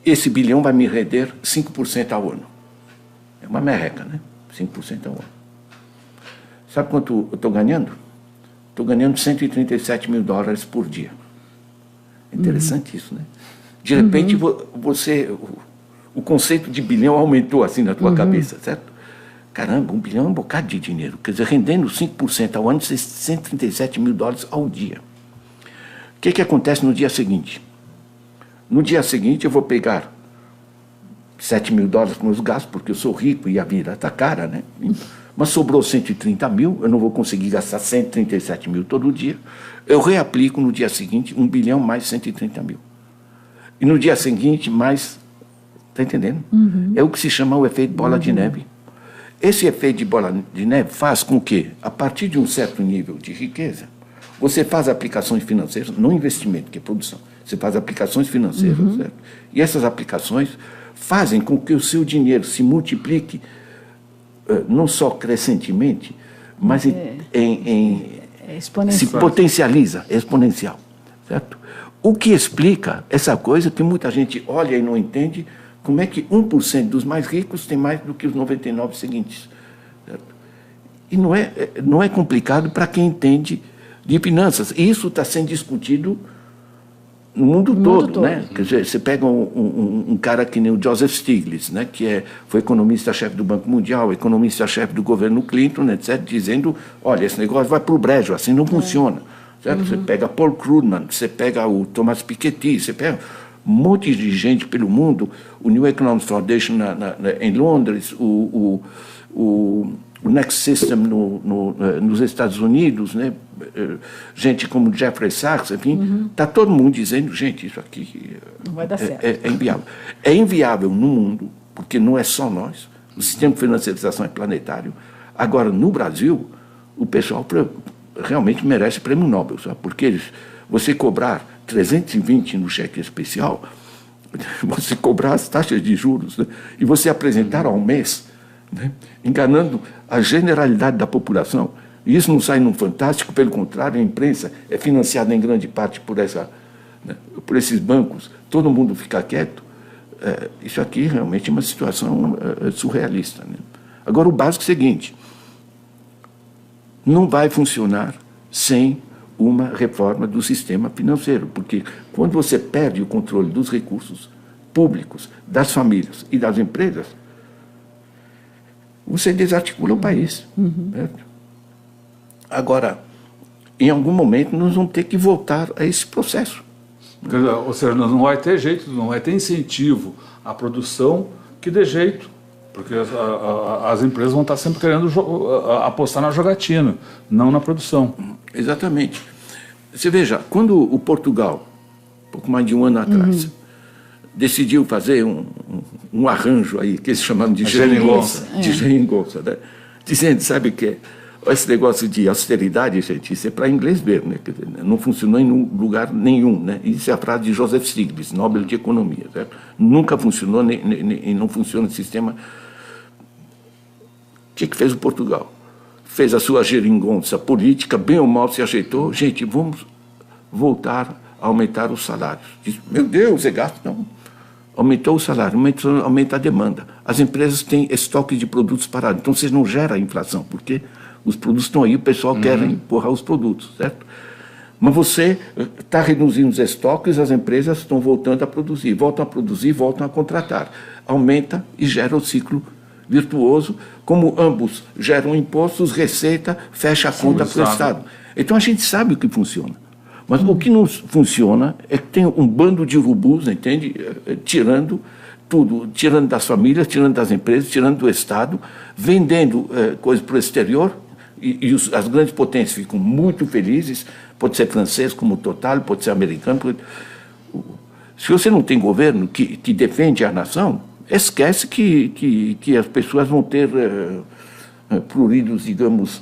Esse bilhão vai me render 5% ao ano. É uma merreca, né? 5% ao ano. Sabe quanto eu estou ganhando? Estou ganhando $137 mil por dia. É interessante isso, né? De repente, o conceito de bilhão aumentou assim na tua cabeça, certo? Caramba, $1 bilhão é um bocado de dinheiro. Quer dizer, rendendo 5% ao ano, $137 mil ao dia. O que acontece no dia seguinte? No dia seguinte, eu vou pegar $7 mil para meus gastos, porque eu sou rico e a vida está cara, né? Mas sobrou 130 mil, eu não vou conseguir gastar 137 mil todo dia. Eu reaplico no dia seguinte $1 bilhão mais 130 mil. E no dia seguinte, mais... Está entendendo? É o que se chama o efeito bola de neve. Esse efeito de bola de neve faz com que, a partir de um certo nível de riqueza, você faz aplicações financeiras, não investimento, que é produção. Você faz aplicações financeiras, certo? E essas aplicações fazem com que o seu dinheiro se multiplique, não só crescentemente, mas se potencializa, exponencial, certo? O que explica essa coisa que muita gente olha e não entende, como é que 1% dos mais ricos tem mais do que os 99 seguintes. Certo? E não é complicado para quem entende de finanças. E isso está sendo discutido no mundo todo, né? Quer dizer, você pega um cara que nem o Joseph Stiglitz, né? Que foi economista-chefe do Banco Mundial, economista-chefe do governo Clinton, etc., dizendo, olha, esse negócio vai para o brejo, assim não funciona. Certo? Você pega Paul Krugman, você pega o Thomas Piketty, você pega um monte de gente pelo mundo, o New Economics Foundation em Londres, o Next System nos Estados Unidos, né? Gente como Jeffrey Sachs, enfim, está todo mundo dizendo, gente, isso aqui não vai dar certo. É inviável. É inviável no mundo, porque não é só nós, o sistema de financiarização é planetário. Agora, no Brasil, o pessoal realmente merece prêmio Nobel, sabe? Porque você cobrar 320 no cheque especial, você cobrar as taxas de juros, né? E você apresentar ao mês, né? Enganando a generalidade da população. E isso não sai num Fantástico, pelo contrário, a imprensa é financiada em grande parte por esses bancos, todo mundo fica quieto. Isso aqui realmente é uma situação surrealista, né? Agora, o básico é o seguinte: não vai funcionar sem uma reforma do sistema financeiro, porque quando você perde o controle dos recursos públicos, das famílias e das empresas, você desarticula o país. Certo? Agora, em algum momento, nós vamos ter que voltar a esse processo. Ou seja, não vai ter jeito, não vai ter incentivo à produção que dê jeito, porque as empresas vão estar sempre querendo apostar na jogatina, não na produção. Exatamente. Você veja, quando o Portugal, pouco mais de um ano atrás, decidiu fazer um arranjo aí, que eles chamaram de geringonça, né? Dizendo, sabe o que? Esse negócio de austeridade, gente, isso é para inglês ver, né? Quer dizer, não funcionou em lugar nenhum, né? Isso é a frase de Joseph Stiglitz, Nobel de Economia, certo? Nunca funcionou e não funciona o sistema. O que fez o Portugal? Fez a sua geringonça política, bem ou mal se ajeitou. Gente, vamos voltar a aumentar os salários. Diz, meu Deus, é gasto? Não. Aumentou o salário, aumenta a demanda. As empresas têm estoque de produtos parados, então você não gera a inflação, porque os produtos estão aí, o pessoal quer empurrar os produtos, certo? Mas você está reduzindo os estoques, as empresas estão voltando a produzir, voltam a contratar. Aumenta e gera o ciclo virtuoso, como ambos geram impostos, receita, fecha a conta para o Estado. Então a gente sabe o que funciona. Mas o que não funciona é que tem um bando de urubus, entende? Tirando tudo, tirando das famílias, tirando das empresas, tirando do Estado, vendendo coisas para o exterior, e as grandes potências ficam muito felizes, pode ser francês como o Total, pode ser americano. Se você não tem governo que defende a nação, esquece que as pessoas vão ter pruridos, digamos,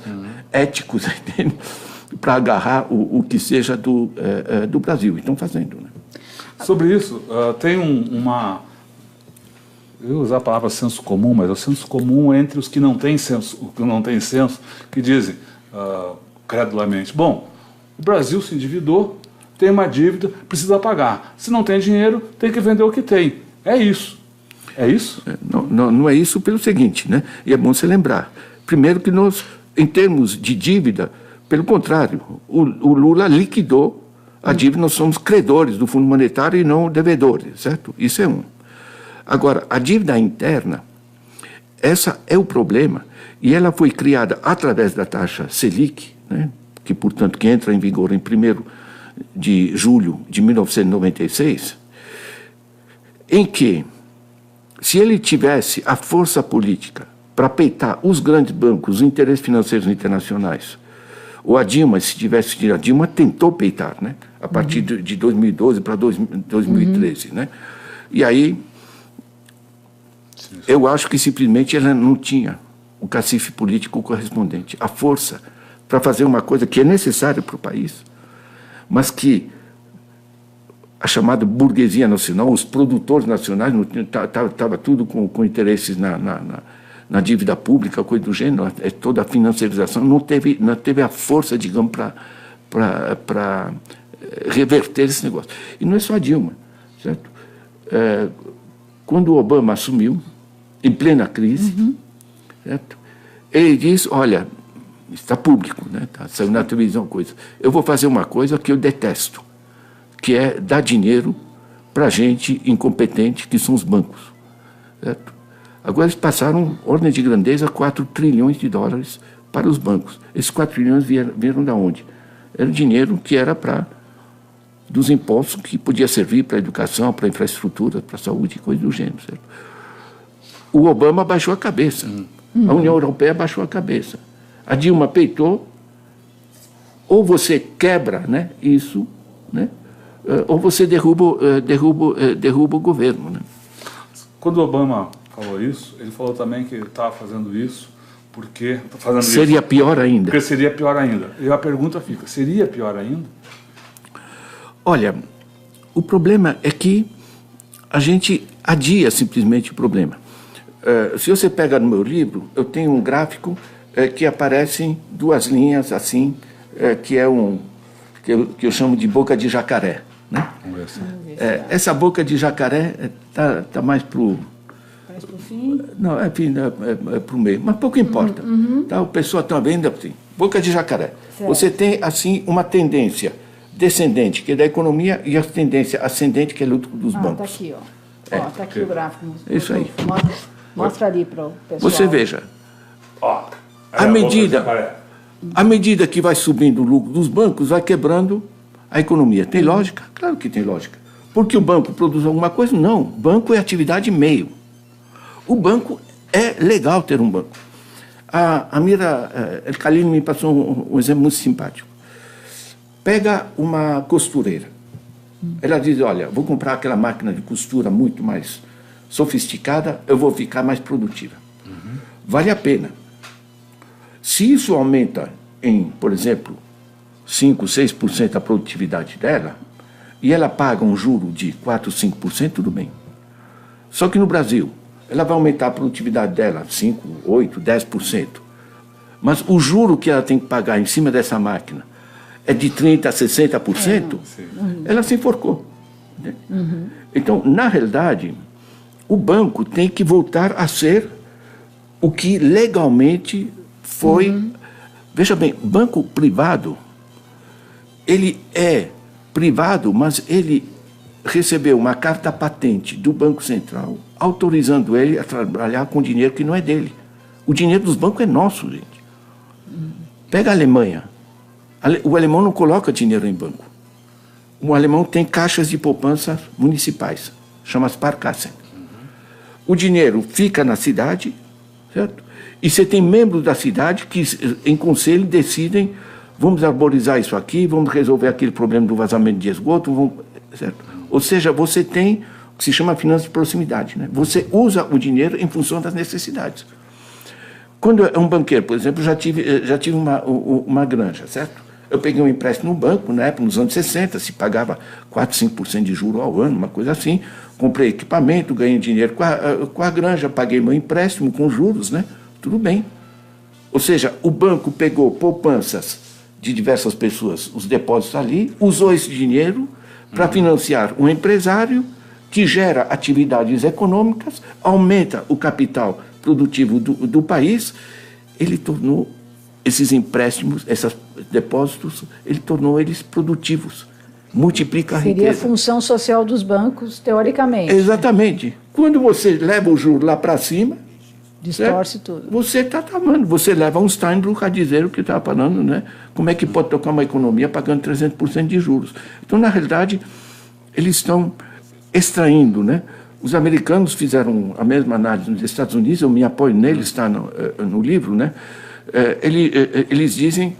éticos, entende? Para agarrar o que seja do Brasil. E estão fazendo. Né? Sobre isso, tem eu vou usar a palavra senso comum, mas é o senso comum entre os que não têm senso, que dizem, credulamente, bom, o Brasil se endividou, tem uma dívida, precisa pagar. Se não tem dinheiro, tem que vender o que tem. É isso. É isso? Não é isso pelo seguinte, né? E é bom você lembrar. Primeiro que nós, em termos de dívida, pelo contrário, o Lula liquidou a dívida, nós somos credores do Fundo Monetário e não devedores, certo? Isso é um. Agora, a dívida interna, essa é o problema, e ela foi criada através da taxa Selic, né? Que, portanto, que entra em vigor em 1º de julho de 1996, em que, se ele tivesse a força política para peitar os grandes bancos, os interesses financeiros internacionais, ou a Dilma, se tivesse tido, a Dilma tentou peitar, né? A partir de 2012 para 2013, né? E aí, eu acho que simplesmente ela não tinha o cacife político correspondente, a força para fazer uma coisa que é necessária para o país, mas que a chamada burguesia nacional, os produtores nacionais, estava tudo com interesses na dívida pública, coisa do gênero, toda a financiarização, não teve a força, digamos, para reverter esse negócio. E não é só a Dilma, certo? Quando o Obama assumiu, em plena crise, certo? Ele disse, olha, está público, né? Saiu na televisão coisa. Eu vou fazer uma coisa que eu detesto, que é dar dinheiro para gente incompetente, que são os bancos. Certo? Agora eles passaram, ordem de grandeza, 4 trilhões de dólares para os bancos. Esses 4 trilhões vieram de onde? Era dinheiro que era dos impostos, que podia servir para a educação, para a infraestrutura, para a saúde, coisa do gênero. Certo? O Obama baixou a cabeça. A União Europeia baixou a cabeça. A Dilma peitou, ou você quebra, né, isso, né, ou você derruba o governo. Né? Quando o Obama falou isso, ele falou também que ele estava fazendo isso porque... Seria pior ainda. Porque seria pior ainda. E a pergunta fica, seria pior ainda? Olha, o problema é que a gente adia simplesmente o problema. Se você pega no meu livro, eu tenho um gráfico que aparecem 2 linhas assim, que é que eu chamo de boca de jacaré. Né? Essa boca de jacaré tá mais para o... Mais para o fim? Não, é para o meio, mas pouco importa. Tá? O pessoal está vendo assim, boca de jacaré. Certo. Você tem assim uma tendência descendente, que é da economia, e a tendência ascendente, que é lucro dos bancos. Está aqui, ó. Está aqui o gráfico. Isso aí. Mostra ali para o pessoal. Você veja, à medida que vai subindo o lucro dos bancos, vai quebrando a economia. Tem lógica? Claro que tem lógica. Porque o banco produz alguma coisa? Não. Banco é atividade meio. O banco é legal ter um banco. A Mira El-Khalili me passou um exemplo muito simpático. Pega uma costureira. Ela diz, olha, vou comprar aquela máquina de costura muito mais sofisticada, eu vou ficar mais produtiva. Vale a pena. Se isso aumenta em, por exemplo, 5%, 6% a produtividade dela, e ela paga um juro de 4%, 5%, tudo bem. Só que no Brasil, ela vai aumentar a produtividade dela 5%, 8%, 10%. Mas o juro que ela tem que pagar em cima dessa máquina é de 30% a 60%, ela se enforcou. Né? Então, na realidade, o banco tem que voltar a ser o que legalmente foi... Veja bem, banco privado, ele é privado, mas ele recebeu uma carta patente do Banco Central autorizando ele a trabalhar com dinheiro que não é dele. O dinheiro dos bancos é nosso, gente. Pega a Alemanha. O alemão não coloca dinheiro em banco. O alemão tem caixas de poupança municipais, chama Sparkassen. O dinheiro fica na cidade, certo? E você tem membros da cidade que, em conselho, decidem, vamos arborizar isso aqui, vamos resolver aquele problema do vazamento de esgoto, certo? Ou seja, você tem o que se chama finança de proximidade, né? Você usa o dinheiro em função das necessidades. Quando é um banqueiro, por exemplo, já tive uma granja, certo? Eu peguei um empréstimo no banco, na época, nos anos 60, se pagava 4%, 5% de juros ao ano, uma coisa assim. Comprei equipamento, ganhei dinheiro com a granja, paguei meu empréstimo com juros, né? Tudo bem. Ou seja, o banco pegou poupanças de diversas pessoas, os depósitos ali, usou esse dinheiro para financiar um empresário que gera atividades econômicas, aumenta o capital produtivo do país. Ele tornou esses empréstimos, esses depósitos, ele tornou eles produtivos. Multiplica a riqueza. Seria a função social dos bancos, teoricamente. Exatamente. Quando você leva o juro lá para cima, distorce tudo. Você está tramando. Você leva um Steinbrück a dizer o que está falando, né? Como é que pode tocar uma economia pagando 300% de juros? Então, na realidade, eles estão extraindo, né? Os americanos fizeram a mesma análise nos Estados Unidos, eu me apoio neles, está no livro, né? Eles dizem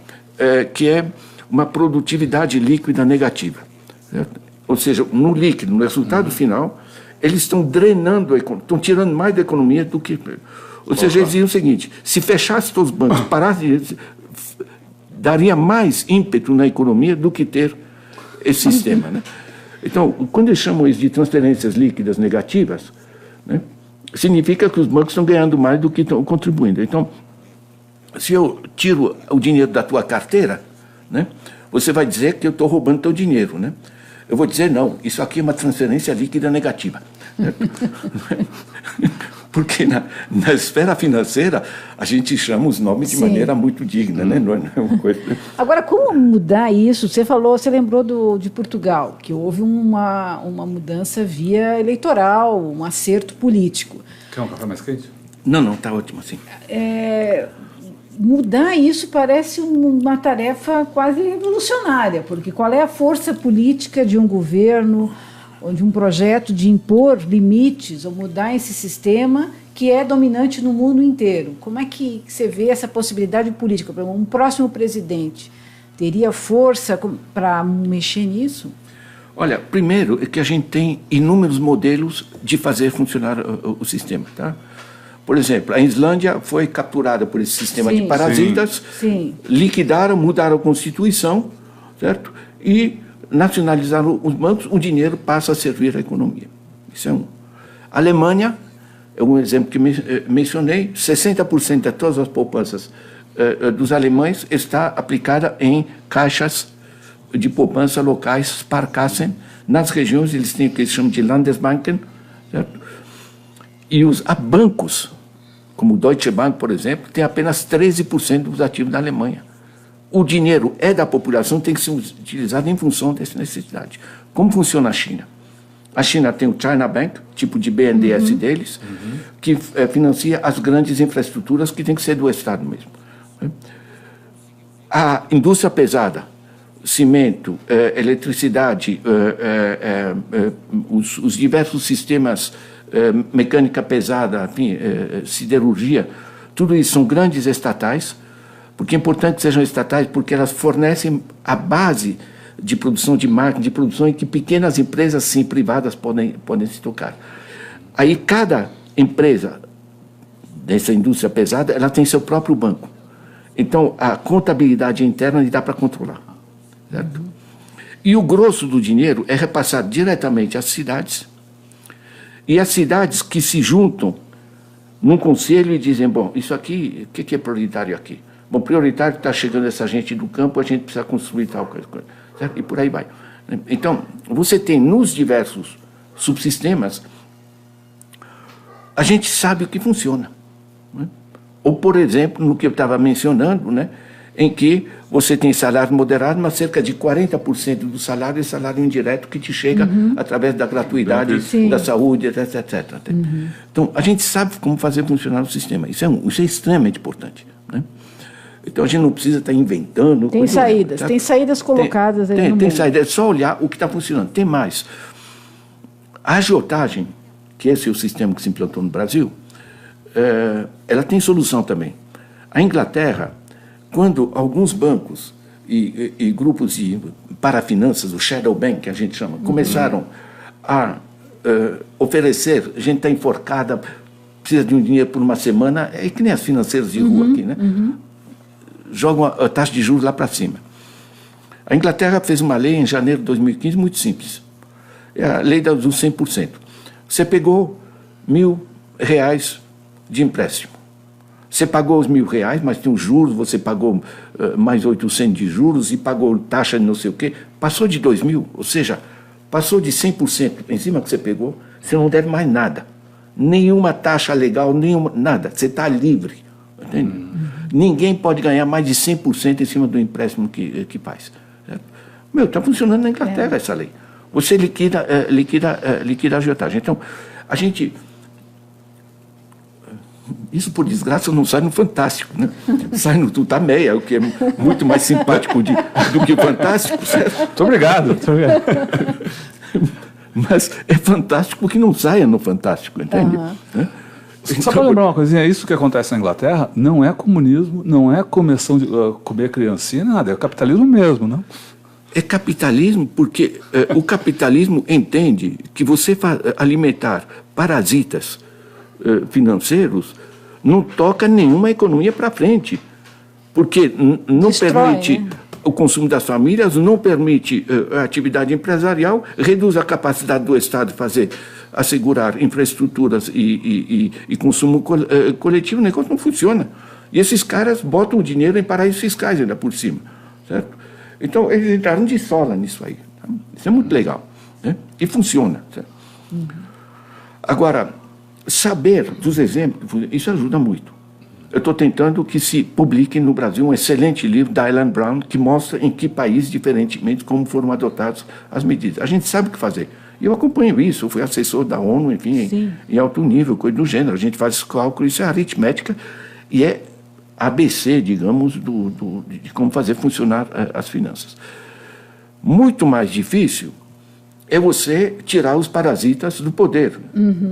que é uma produtividade líquida negativa. Certo? Ou seja, no líquido, no resultado final, eles estão drenando a economia, estão tirando mais da economia do que... Ou seja, eles diziam o seguinte, se fechasse todos os bancos, parasse de... daria mais ímpeto na economia do que ter esse sistema. Né? Então, quando eles chamam isso de transferências líquidas negativas, né, significa que os bancos estão ganhando mais do que estão contribuindo. Então, se eu tiro o dinheiro da tua carteira, né, você vai dizer que eu estou roubando teu dinheiro, né? Eu vou dizer, não, isso aqui é uma transferência líquida negativa. Porque na esfera financeira a gente chama os nomes de maneira muito digna, né? Não é uma coisa... Agora, como mudar isso? Você lembrou de Portugal, que houve uma mudança via eleitoral, um acerto político. Quer um café mais quente? Não, está ótimo assim. Mudar isso parece uma tarefa quase revolucionária, porque qual é a força política de um governo, ou de um projeto de impor limites ou mudar esse sistema que é dominante no mundo inteiro? Como é que você vê essa possibilidade política? Um próximo presidente teria força para mexer nisso? Olha, primeiro é que a gente tem inúmeros modelos de fazer funcionar o sistema, tá? Por exemplo, a Islândia foi capturada por esse sistema de parasitas, liquidaram, mudaram a Constituição, certo? E nacionalizaram os bancos, o dinheiro passa a servir à economia. Isso é um. A Alemanha, é um exemplo que mencionei, 60% de todas as poupanças dos alemães está aplicada em caixas de poupança locais, Sparkassen, nas regiões, eles têm o que eles chamam de Landesbanken, certo? E os bancos, como o Deutsche Bank, por exemplo, tem apenas 13% dos ativos da Alemanha. O dinheiro é da população, tem que ser utilizado em função dessa necessidade. Como funciona a China? A China tem o China Bank, tipo de BNDES deles, que financia as grandes infraestruturas que tem que ser do Estado mesmo. A indústria pesada, cimento, eletricidade, os diversos sistemas, mecânica pesada, enfim, siderurgia, tudo isso são grandes estatais, porque é importante que sejam estatais, porque elas fornecem a base de produção de máquinas, de produção em que pequenas empresas, sim, privadas podem se tocar. Aí cada empresa dessa indústria pesada, ela tem seu próprio banco. Então, a contabilidade interna dá para controlar. Certo? E o grosso do dinheiro é repassado diretamente às cidades, e as cidades que se juntam num conselho e dizem, bom, isso aqui, o que é prioritário aqui? Bom, prioritário está chegando essa gente do campo, a gente precisa construir tal coisa, certo? E por aí vai. Então, você tem nos diversos subsistemas, a gente sabe o que funciona. Né? Ou, por exemplo, no que eu estava mencionando, né, em que você tem salário moderado, mas cerca de 40% do salário é salário indireto que te chega através da gratuidade, da saúde, etc. Então, a gente sabe como fazer funcionar o sistema. Isso é extremamente importante. Né? Então, a gente não precisa estar inventando. Tem saídas, tem saídas colocadas aí no mundo. Tem saídas, é só olhar o que está funcionando. Tem mais. A agiotagem, que esse é o sistema que se implantou no Brasil, ela tem solução também. A Inglaterra, quando alguns bancos e grupos de parafinanças, o shadow bank, que a gente chama, começaram a oferecer, a gente está enforcada, precisa de um dinheiro por uma semana, é que nem as financeiras de rua aqui, né? Jogam a taxa de juros lá para cima. A Inglaterra fez uma lei em janeiro de 2015 muito simples. É a lei dos 100%. Você pegou R$1.000 de empréstimo. Você pagou os R$1.000, mas tem os juros, você pagou mais 800 de juros e pagou taxa de não sei o quê. Passou de 2.000, ou seja, passou de 100% em cima que você pegou, você não deve mais nada. Nenhuma taxa legal, nada. Você está livre. Entende? Ninguém pode ganhar mais de 100% em cima do empréstimo que faz. Certo? Está funcionando na Inglaterra essa lei. Você liquida a agiotagem. Então, a gente... Isso, por desgraça, não sai no Fantástico, né? Sai no Tutameia, o que é muito mais simpático do que o Fantástico. Certo? Muito obrigado. Mas é fantástico que não saia no Fantástico, entende? Né? Só para lembrar uma coisinha, isso que acontece na Inglaterra não é comunismo, não é começão de comer criancinha, nada, é capitalismo mesmo, não? É capitalismo porque o capitalismo entende que você alimentar parasitas financeiros não toca nenhuma economia para frente, porque não permite o consumo das famílias, não permite a atividade empresarial, reduz a capacidade do Estado de assegurar infraestruturas e consumo coletivo, o negócio não funciona. E esses caras botam o dinheiro em paraísos fiscais ainda por cima, certo? Então, eles entraram de sola nisso aí. Tá? Isso é muito legal, né? E funciona. Certo? Agora, saber dos exemplos, isso ajuda muito. Eu estou tentando que se publique no Brasil um excelente livro da Ellen Brown que mostra em que países, diferentemente, como foram adotadas as medidas. A gente sabe o que fazer. E eu acompanho isso, eu fui assessor da ONU, enfim, em alto nível, coisa do gênero. A gente faz esse cálculo, isso é aritmética e é ABC, digamos, de como fazer funcionar as finanças. Muito mais difícil é você tirar os parasitas do poder.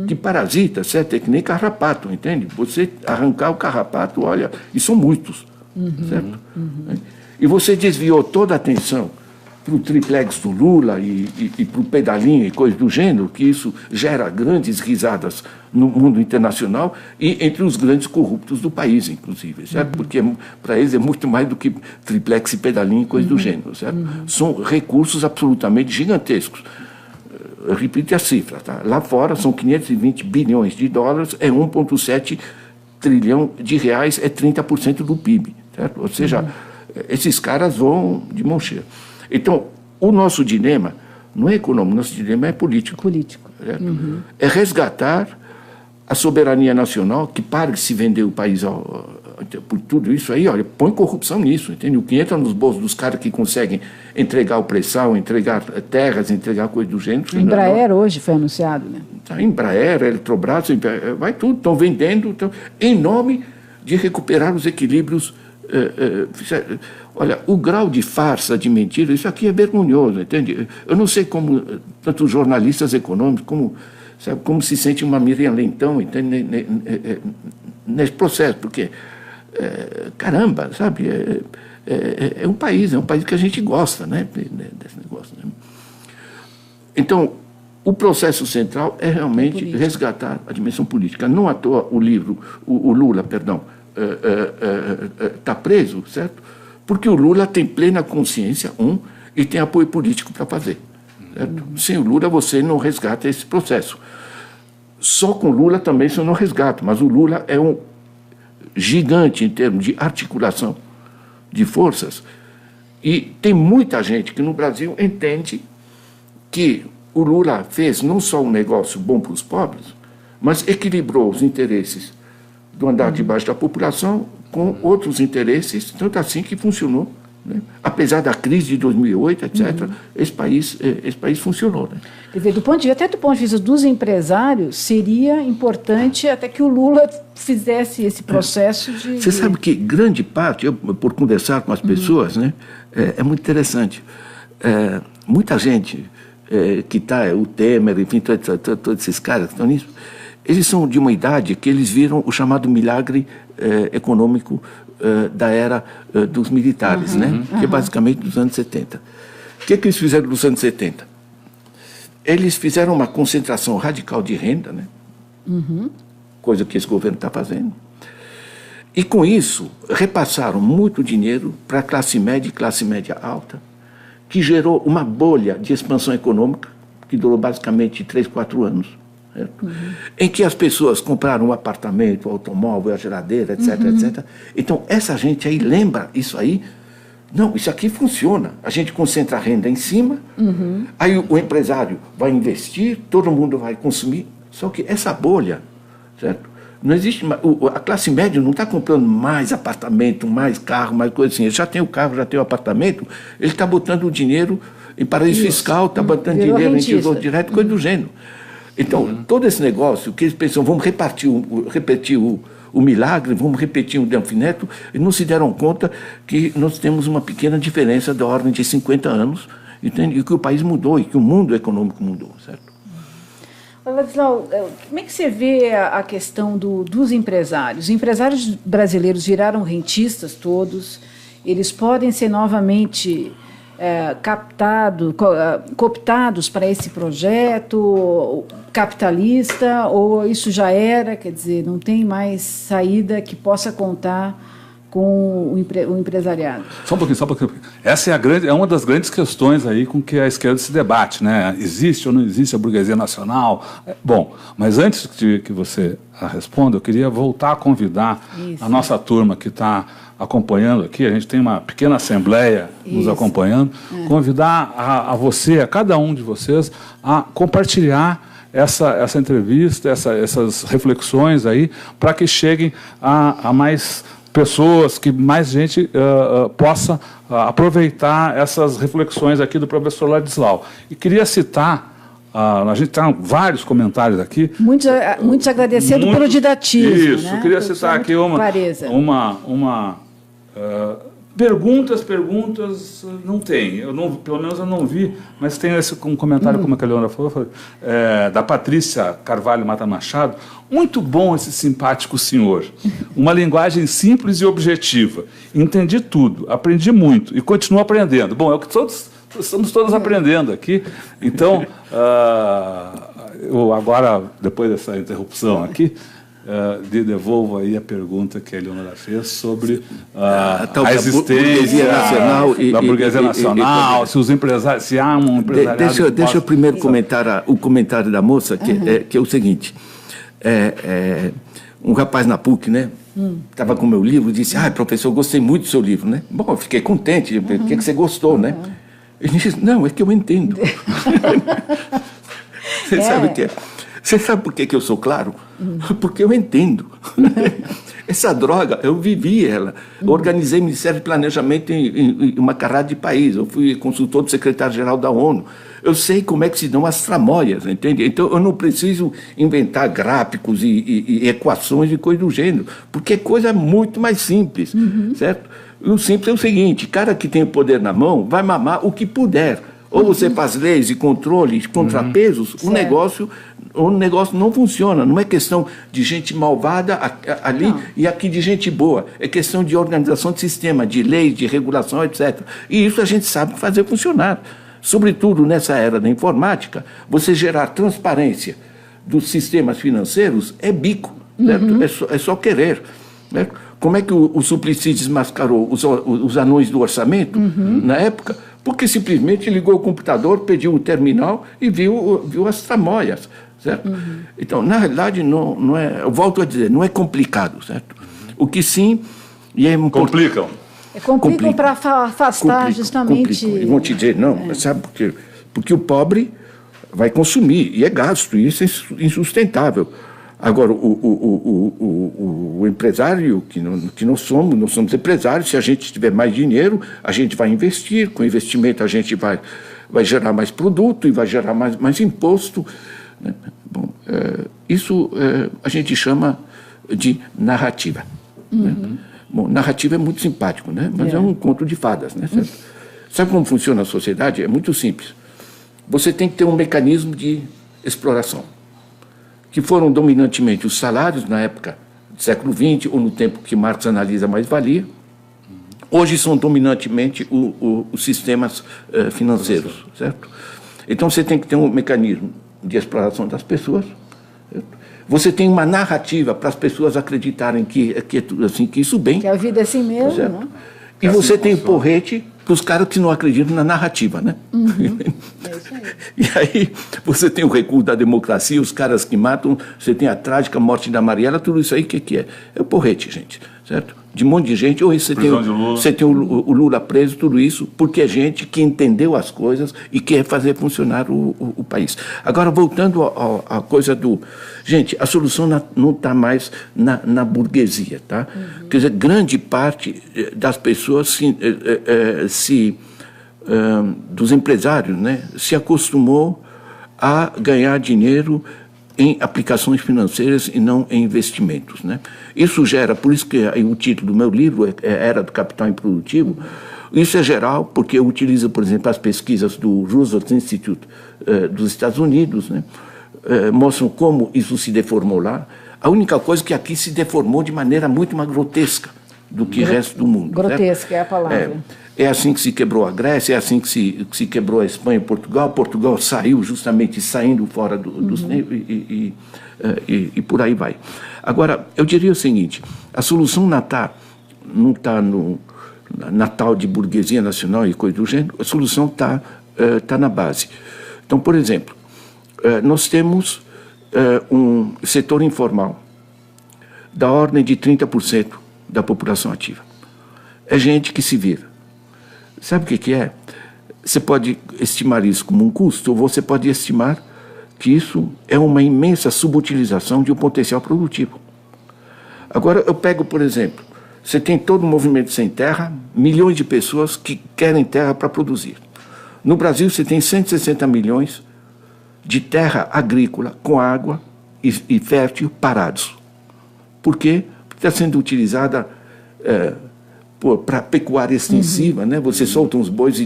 Que parasitas é que nem carrapato, entende? Você arrancar o carrapato, olha, e são muitos, certo? E você desviou toda a atenção para o triplex do Lula e para o pedalinho e coisas do gênero, que isso gera grandes risadas no mundo internacional e entre os grandes corruptos do país, inclusive, certo? Porque para eles é muito mais do que triplex e pedalinho e coisas do gênero, certo? São recursos absolutamente gigantescos. Eu repito a cifra, tá? Lá fora são 520 bilhões de dólares, é 1,7 trilhão de reais, é 30% do PIB, certo? Ou seja, esses caras vão de mão cheia. Então, o nosso dilema não é econômico, nosso dilema é político. Político. É resgatar a soberania nacional, que para de se vender o país por tudo isso aí, olha, põe corrupção nisso, entende? O que entra nos bolsos dos caras que conseguem entregar o pré-sal, entregar terras, entregar coisas do gênero. A Embraer hoje foi anunciado, né? A Embraer, a Eletrobras, vai tudo, estão vendendo, em nome de recuperar os equilíbrios. Olha, o grau de farsa, de mentira, isso aqui é vergonhoso, entende? Eu não sei como tanto os jornalistas econômicos, como se sente uma Miriam Leitão, entende? Nesse processo, porque, caramba, sabe, é um país que a gente gosta, né, desse negócio, né? Então, o processo central é realmente resgatar a dimensão política. Não à toa o livro, o Lula, perdão, está preso, certo? Porque o Lula tem plena consciência, e tem apoio político para fazer. Certo? Sem o Lula você não resgata esse processo. Só com o Lula também você não resgata, mas o Lula é um gigante em termos de articulação de forças e tem muita gente que no Brasil entende que o Lula fez não só um negócio bom para os pobres, mas equilibrou os interesses do andar de baixo da população com outros interesses, tanto assim que funcionou, né? Apesar da crise de 2008, etc., esse país funcionou, né? Quer dizer, até do ponto de vista dos empresários, seria importante até que o Lula fizesse esse processo de... Você sabe que grande parte, por conversar com as pessoas, né, é muito interessante. Muita gente que está, o Temer, enfim, todos esses caras que estão nisso, eles são de uma idade que eles viram o chamado milagre econômico da era dos militares, né? Que é basicamente dos anos 70. O que eles fizeram nos anos 70? Eles fizeram uma concentração radical de renda, né? Coisa que esse governo está fazendo. E com isso, repassaram muito dinheiro para a classe média e classe média alta, que gerou uma bolha de expansão econômica, que durou basicamente 3, 4 anos. Em que as pessoas compraram um apartamento, um automóvel, a geladeira, etc, etc. Então, essa gente aí lembra isso aí. Não, isso aqui funciona. A gente concentra a renda em cima, aí o empresário vai investir, todo mundo vai consumir. Só que essa bolha, certo? Não existe, a classe média não está comprando mais apartamento, mais carro, mais coisa assim. Ele já tem o carro, já tem o apartamento, ele está botando o dinheiro em paraíso fiscal, está botando dinheiro em tesouro direto, coisa do gênero. Então, todo esse negócio, que eles pensam, vamos repetir o milagre, vamos repetir o Delfim Neto, e não se deram conta que nós temos uma pequena diferença da ordem de 50 anos, entende? E que o país mudou, e que o mundo econômico mudou, certo? Ladislau, como é que você vê a questão dos empresários? Os empresários brasileiros viraram rentistas todos, eles podem ser novamente... cooptados para esse projeto capitalista, ou isso já era, quer dizer, não tem mais saída que possa contar com o empresariado? Só um pouquinho. Essa é uma das grandes questões aí com que a esquerda se debate, né? Existe ou não existe a burguesia nacional? Bom, mas antes de que você responda, eu queria voltar a convidar a nossa turma que está acompanhando aqui, a gente tem uma pequena assembleia nos acompanhando, convidar a você, a cada um de vocês, a compartilhar essa entrevista, essas reflexões aí, para que cheguem a mais pessoas, que mais gente possa aproveitar essas reflexões aqui do professor Ladislau. E queria citar, a gente tem vários comentários aqui. Muitos agradecendo pelo didatismo. Isso, né? queria citar aqui perguntas não tem, pelo menos eu não vi, mas tem um comentário, como a Leonora falou, da Patrícia Carvalho Mata Machado. Muito bom esse simpático senhor, uma linguagem simples e objetiva, entendi tudo, aprendi muito e continuo aprendendo. Bom, é o que estamos todos aprendendo aqui, então, eu agora, depois dessa interrupção aqui, devolvo aí a pergunta que a Leonora fez sobre a existência da burguesia nacional, se os empresários, se há um empresariado... Deixa eu primeiro comentar o comentário da moça, que é o seguinte. Um rapaz na PUC, né? Estava com o meu livro e disse, professor, eu gostei muito do seu livro, né? Bom, eu fiquei contente, o que você gostou, né? Ele disse, não, é que eu entendo. Você sabe o que é? Você sabe por que eu sou claro? Porque eu entendo. Essa droga, eu vivi ela. Eu organizei o Ministério de Planejamento em uma carrada de país. Eu fui consultor do secretário-geral da ONU. Eu sei como é que se dão as tramóias, entende? Então, eu não preciso inventar gráficos e equações e coisa do gênero, porque é coisa muito mais simples, certo? E o simples é o seguinte, cara que tem o poder na mão vai mamar o que puder. Ou você faz leis e controles, contrapesos, o negócio não funciona. Não é questão de gente malvada ali e aqui de gente boa. É questão de organização de sistema, de leis, de regulação, etc. E isso a gente sabe fazer funcionar. Sobretudo nessa era da informática, você gerar transparência dos sistemas financeiros é bico, certo? É só querer. Certo? Como é que o Suplicy desmascarou os anões do orçamento na época? Porque simplesmente ligou o computador, pediu o terminal e viu as tramóias, certo? Então, na realidade, não é, eu volto a dizer, não é complicado, certo? O que sim, e é complicam. Complicam para afastar justamente... E vão te dizer, não, sabe por quê? Porque o pobre vai consumir, e é gasto, e isso é insustentável. Agora, o empresário, que nós somos empresários, se a gente tiver mais dinheiro, a gente vai investir, com investimento a gente vai gerar mais produto e vai gerar mais imposto. Né? Bom, isso a gente chama de narrativa. Né? Bom, narrativa é muito simpático, né? Mas é um conto de fadas. Né? Sabe como funciona a sociedade? É muito simples. Você tem que ter um mecanismo de exploração, que foram dominantemente os salários na época do século XX, ou no tempo que Marx analisa a mais-valia. Hoje são dominantemente os sistemas financeiros, certo? Então você tem que ter um mecanismo de exploração das pessoas, certo? Você tem uma narrativa para as pessoas acreditarem que é tudo assim, que isso bem. Que a vida é assim mesmo, certo? Né? E você tem o porrete para os caras que não acreditam na narrativa, né? É isso aí. E aí você tem o recuo da democracia, os caras que matam, você tem a trágica morte da Mariela, tudo isso aí, o que é? É o porrete, gente, certo? De um monte de gente, ou você tem o Lula preso, tudo isso, porque é gente que entendeu as coisas e quer fazer funcionar o país. Agora, voltando à coisa do... Gente, a solução não está mais na burguesia, tá? Quer dizer, grande parte das pessoas dos empresários, né, se acostumou a ganhar dinheiro em aplicações financeiras e não em investimentos, né? Isso gera, por isso que o título do meu livro é Era do Capital Improdutivo. Isso é geral, porque eu utilizo, por exemplo, as pesquisas do Roosevelt Institute dos Estados Unidos, né? Mostram como isso se deformou lá. A única coisa é que aqui se deformou de maneira muito mais grotesca do que o resto do mundo. Grotesca, certo? É a palavra. É assim que se quebrou a Grécia, é assim que se quebrou a Espanha e Portugal. Portugal saiu justamente saindo fora dos e por aí vai. Agora, eu diria o seguinte, a solução não está na tal de burguesia nacional e coisa do gênero, a solução está na base. Então, por exemplo, nós temos um setor informal da ordem de 30% da população ativa. é gente que se vira. Sabe o que é? Você pode estimar isso como um custo, ou você pode estimar que isso é uma imensa subutilização de um potencial produtivo. Agora, eu pego, por exemplo, você tem todo um movimento sem terra, milhões de pessoas que querem terra para produzir. No Brasil, você tem 160 milhões de terra agrícola com água e fértil parados. Por quê? Porque está sendo utilizada para pecuária extensiva, né? Você solta uns bois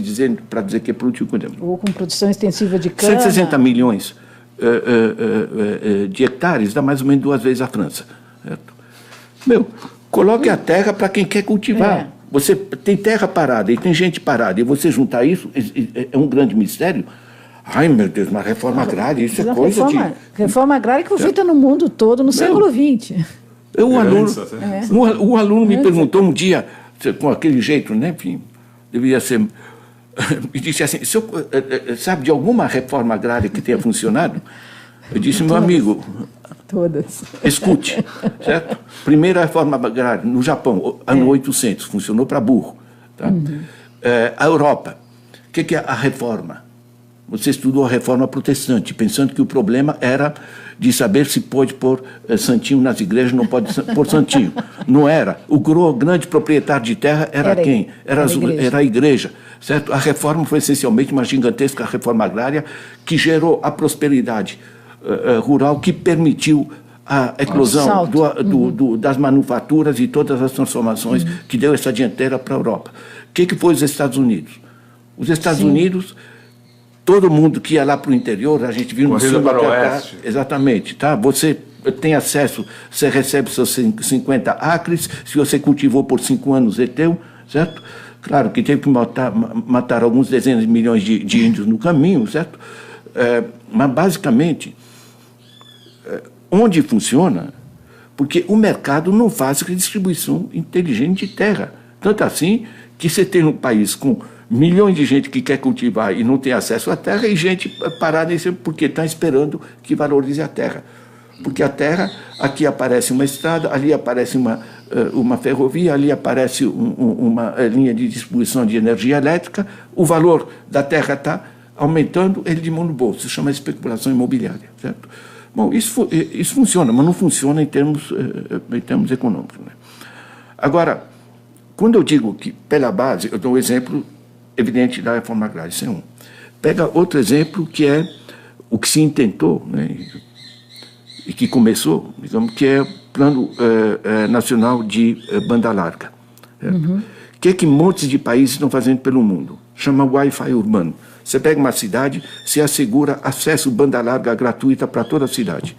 para dizer que é produtivo. Ou com produção extensiva de cana. 160 milhões de hectares dá mais ou menos 2 vezes a França. Certo? Coloque a terra para quem quer cultivar. Você tem terra parada e tem gente parada, e você juntar isso é um grande mistério. Ai, meu Deus, uma reforma agrária, isso é coisa Reforma agrária que foi feita no mundo todo no século XX. Um aluno me perguntou um dia, com aquele jeito, né, enfim, deveria ser... Me disse assim, sabe de alguma reforma agrária que tenha funcionado? Eu disse, meu amigo... Todas. Escute, certo? Primeira reforma agrária no Japão, ano 800, funcionou para burro. Tá? A Europa, o que é a reforma? Você estudou a reforma protestante, pensando que o problema era de saber se pode pôr santinho nas igrejas, não pode pôr santinho. Não era. O grande proprietário de terra era quem? Era a igreja. Certo? A reforma foi essencialmente uma gigantesca reforma agrária que gerou a prosperidade rural, que permitiu a eclosão das manufaturas e todas as transformações que deu essa dianteira para a Europa. O que foi os Estados Unidos? Os Estados Unidos, todo mundo que ia lá para o interior, a gente viu no filme para o oeste. Exatamente. Tá? Você tem acesso, você recebe seus 50 acres, se você cultivou por 5 anos, é teu, certo? Claro que teve que matar alguns dezenas de milhões de índios no caminho, certo? Mas, basicamente, onde funciona, porque o mercado não faz redistribuição inteligente de terra. Tanto assim que você tem um país com milhões de gente que quer cultivar e não tem acesso à terra, e gente parada porque está esperando que valorize a terra. Porque a terra, aqui aparece uma estrada, ali aparece uma ferrovia, ali aparece uma linha de distribuição de energia elétrica, o valor da terra está aumentando, ele diminui no bolso. Isso chama especulação imobiliária, certo? Bom, isso funciona, mas não funciona em termos econômicos. Né? Agora, quando eu digo que, pela base, eu dou um exemplo evidente da reforma agrária, isso é um. Pega outro exemplo, que é o que se intentou, né, e que começou, digamos, que é o Plano Nacional de Banda Larga. O que montes de países estão fazendo pelo mundo? Chama Wi-Fi urbano. Você pega uma cidade, se assegura acesso banda larga gratuita para toda a cidade.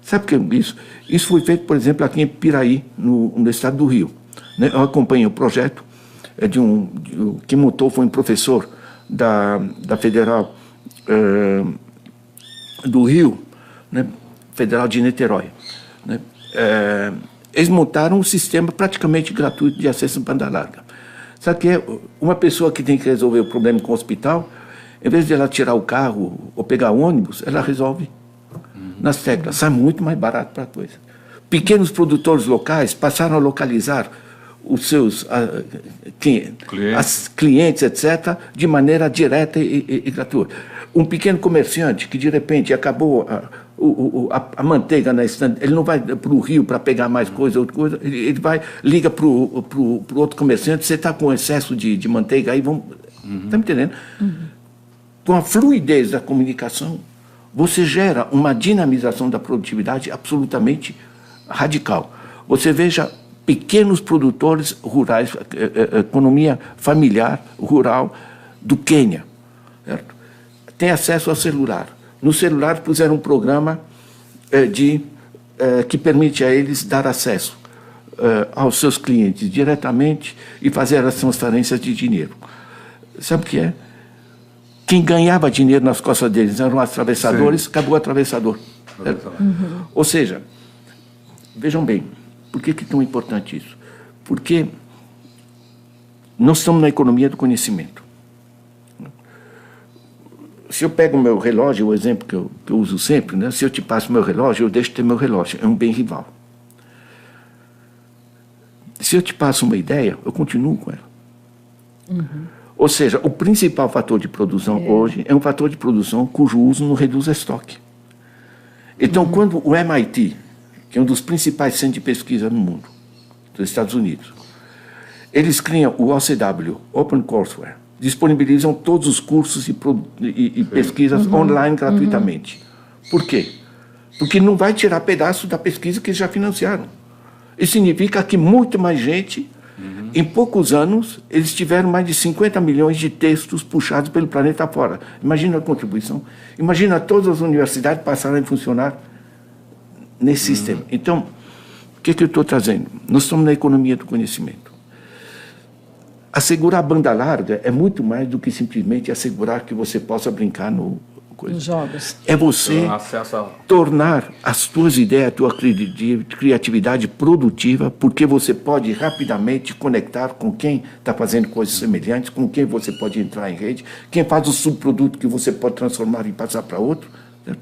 Sabe o que é isso? Isso foi feito, por exemplo, aqui em Piraí, no estado do Rio. Né? Eu acompanhei o projeto, quem montou foi um professor da Federal do Rio, né? Federal de Niterói. Né? Eles montaram um sistema praticamente gratuito de acesso à banda larga. Sabe o que é? Uma pessoa que tem que resolver o problema com o hospital, em vez de ela tirar o carro ou pegar ônibus, ela resolve nas teclas. Sai muito mais barato para a coisa. Pequenos produtores locais passaram a localizar os seus clientes, etc., de maneira direta e gratuita. Um pequeno comerciante que, de repente, acabou a manteiga na estante, ele não vai para o rio para pegar mais outra coisa, ele liga para o outro comerciante, você está com excesso de manteiga, aí vamos... Está me entendendo? Com a fluidez da comunicação, você gera uma dinamização da produtividade absolutamente radical. Você veja pequenos produtores rurais, economia familiar, rural, do Quênia, certo? Tem acesso ao celular. No celular puseram um programa que permite a eles dar acesso aos seus clientes diretamente e fazer as transferências de dinheiro. Sabe o que é? Quem ganhava dinheiro nas costas deles eram os atravessadores, acabou o atravessador. Ou seja, vejam bem, por que é tão importante isso? Porque nós estamos na economia do conhecimento. Se eu pego o meu relógio, o exemplo que eu uso sempre, né? Se eu te passo o meu relógio, eu deixo de ter meu relógio, é um bem rival. Se eu te passo uma ideia, eu continuo com ela. Ou seja, o principal fator de produção hoje é um fator de produção cujo uso não reduz estoque. Então, quando o MIT, que é um dos principais centros de pesquisa no mundo, dos Estados Unidos, eles criam o OCW, Open Courseware, disponibilizam todos os cursos e pesquisas online gratuitamente. Por quê? Porque não vai tirar pedaço da pesquisa que eles já financiaram. Isso significa que muito mais gente, em poucos anos, eles tiveram mais de 50 milhões de textos puxados pelo planeta fora. Imagina a contribuição. Imagina todas as universidades passarem a funcionar nesse sistema. Então, o que eu estou trazendo? Nós estamos na economia do conhecimento. Assegurar a banda larga é muito mais do que simplesmente assegurar que você possa brincar nos jogos. É você tornar as suas ideias, a tua criatividade produtiva, porque você pode rapidamente conectar com quem está fazendo coisas semelhantes, com quem você pode entrar em rede, quem faz o subproduto que você pode transformar e passar para outro. Certo?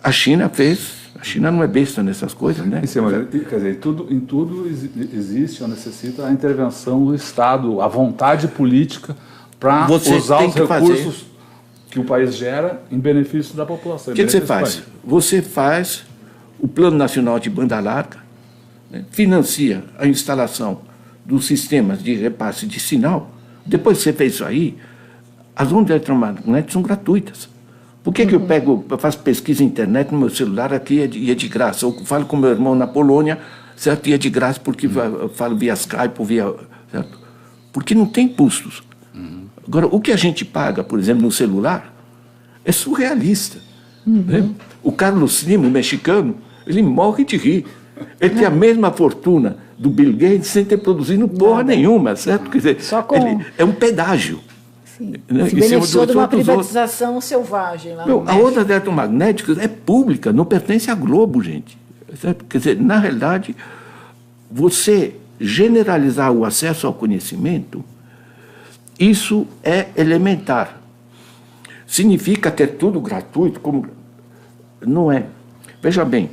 A China fez. A China não é besta nessas coisas, né? Sim, mas, quer dizer, em tudo existe ou necessita a intervenção do Estado, a vontade política para usar os recursos que o país gera em benefício da população. O que você faz? Você faz o Plano Nacional de Banda Larga, né? Financia a instalação dos sistemas de repasse de sinal. Depois que você fez isso aí, as ondas eletromagnéticas são gratuitas. Por que eu faço pesquisa na internet no meu celular aqui e é de graça? Eu falo com meu irmão na Polônia, certo? E é de graça porque eu falo via Skype ou via... Certo? Porque não tem custos. Agora, o que a gente paga, por exemplo, no celular, é surrealista. Né? O Carlos Slim, o mexicano, ele morre de rir. Ele tem a mesma fortuna do Bill Gates sem ter produzido porra nenhuma, certo? Quer dizer, é um pedágio. Né? Se beneficiou de uma privatização selvagem. Lá a onda eletromagnética é pública, não pertence à Globo, gente. Certo? Quer dizer, na realidade, você generalizar o acesso ao conhecimento, isso é elementar. Significa ter tudo gratuito? Como... Não é. Veja bem,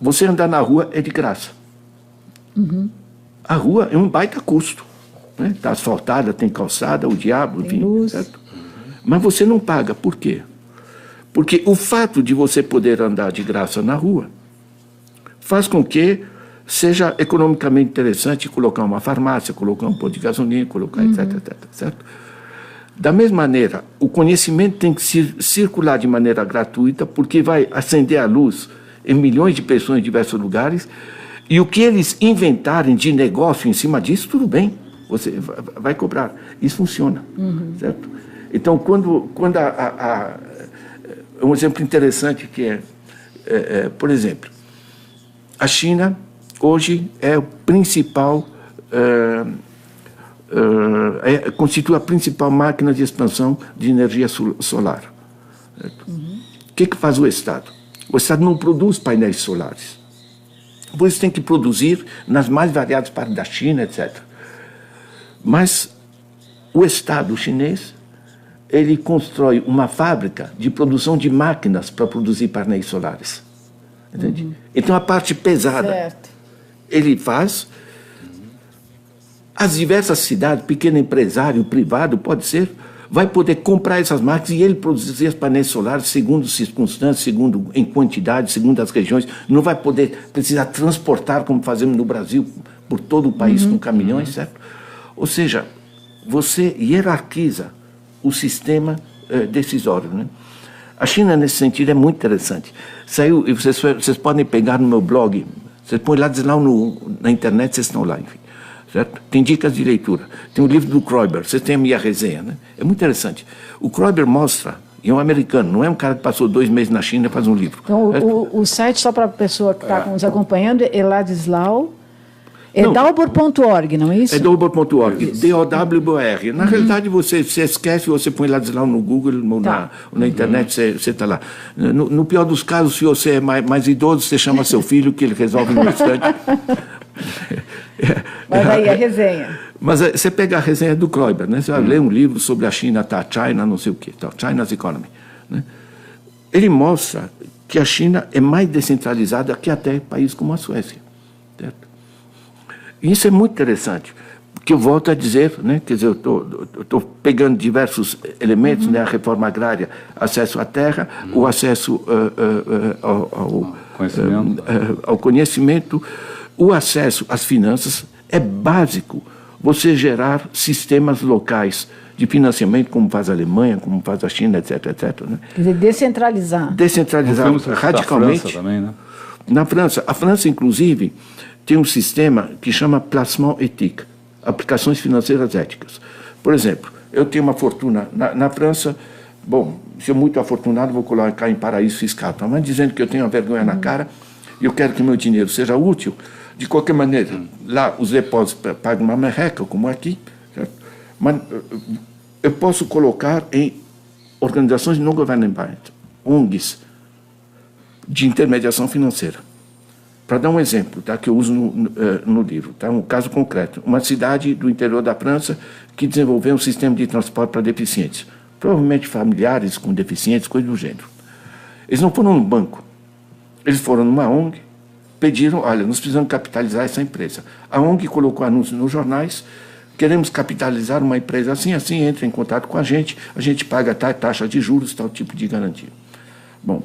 você andar na rua é de graça. A rua é um baita custo. Está asfaltada, tem calçada, o diabo, enfim. Certo? Mas você não paga. Por quê? Porque o fato de você poder andar de graça na rua faz com que seja economicamente interessante colocar uma farmácia, colocar um posto de gasolina, colocar etc, certo? Da mesma maneira, o conhecimento tem que circular de maneira gratuita, porque vai acender a luz em milhões de pessoas em diversos lugares, e o que eles inventarem de negócio em cima disso, tudo bem. Você vai cobrar. Isso funciona. Certo? Então, quando um exemplo interessante que por exemplo, a China hoje é o principal, constitui a principal máquina de expansão de energia solar. Certo? O que faz o Estado? O Estado não produz painéis solares. Por isso tem que produzir nas mais variadas partes da China, etc. Mas o Estado chinês, ele constrói uma fábrica de produção de máquinas para produzir painéis solares. Entende? Então, a parte pesada, ele faz. As diversas cidades, pequeno empresário, privado, pode ser, vai poder comprar essas máquinas e ele produzir os painéis solares segundo circunstâncias, segundo em quantidade, segundo as regiões. Não vai poder precisar transportar, como fazemos no Brasil, por todo o país com caminhões, certo? Ou seja, você hierarquiza o sistema decisório. Né? A China, nesse sentido, é muito interessante. Saiu, e vocês podem pegar no meu blog, vocês põem lá na internet, vocês estão lá, enfim. Certo? Tem dicas de leitura. Tem o livro do Kroeber, vocês têm a minha resenha. Né? É muito interessante. O Kroeber mostra, e é um americano, não é um cara que passou 2 meses na China e faz um livro. Então, o site, só para a pessoa que está nos acompanhando, é Ladislau... É Dalbor.org, não é isso? É Dalbor.org, D-O-W-B-O-R. Na realidade, você esquece, você põe Ladislau no Google ou na internet, você está lá. No pior dos casos, se você é mais idoso, você chama seu filho, que ele resolve no instante. Mas aí a resenha. Mas você pega a resenha do Kroeber, né? Você vai ler um livro sobre a China, China, não sei o quê, China's Economy. Né? Ele mostra que a China é mais descentralizada que até países como a Suécia. Certo? E isso é muito interessante, porque eu volto a dizer, né, quer dizer, eu estou pegando diversos elementos, né, a reforma agrária, acesso à terra, o acesso ao conhecimento, o acesso às finanças. É básico você gerar sistemas locais de financiamento, como faz a Alemanha, como faz a China, etc, etc. Né? Quer dizer, descentralizar. Descentralizar radicalmente. França também, né? Na França, a França, inclusive, tem um sistema que chama placement éthique, aplicações financeiras éticas. Por exemplo, eu tenho uma fortuna na França, bom, se eu muito afortunado, vou colocar em paraíso fiscal, tá? Mas dizendo que eu tenho uma vergonha na cara e eu quero que meu dinheiro seja útil, de qualquer maneira, lá os depósitos pagam uma merreca, como aqui, certo? Mas eu posso colocar em organizações não governamentais, ONGs, de intermediação financeira. Para dar um exemplo, tá, que eu uso no livro, tá, um caso concreto. Uma cidade do interior da França que desenvolveu um sistema de transporte para deficientes, provavelmente familiares com deficientes, coisa do gênero. Eles não foram no banco, eles foram numa ONG, pediram, olha, nós precisamos capitalizar essa empresa. A ONG colocou anúncio nos jornais, queremos capitalizar uma empresa assim, assim, entre em contato com a gente paga taxa de juros, tal tipo de garantia. Bom,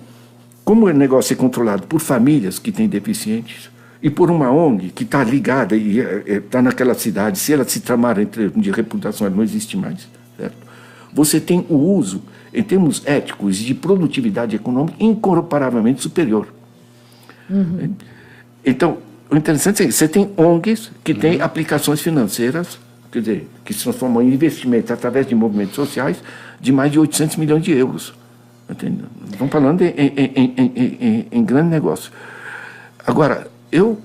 como o negócio é controlado por famílias que têm deficientes e por uma ONG que está ligada e está naquela cidade, se ela se tramar em termos de reputação, ela não existe mais, certo? Você tem o uso, em termos éticos e de produtividade econômica, incomparavelmente superior. Então, o interessante é que você tem ONGs que têm aplicações financeiras, quer dizer, que se transformam em investimentos através de movimentos sociais de mais de 800 milhões de euros. Estamos falando em grande negócio. Agora, eu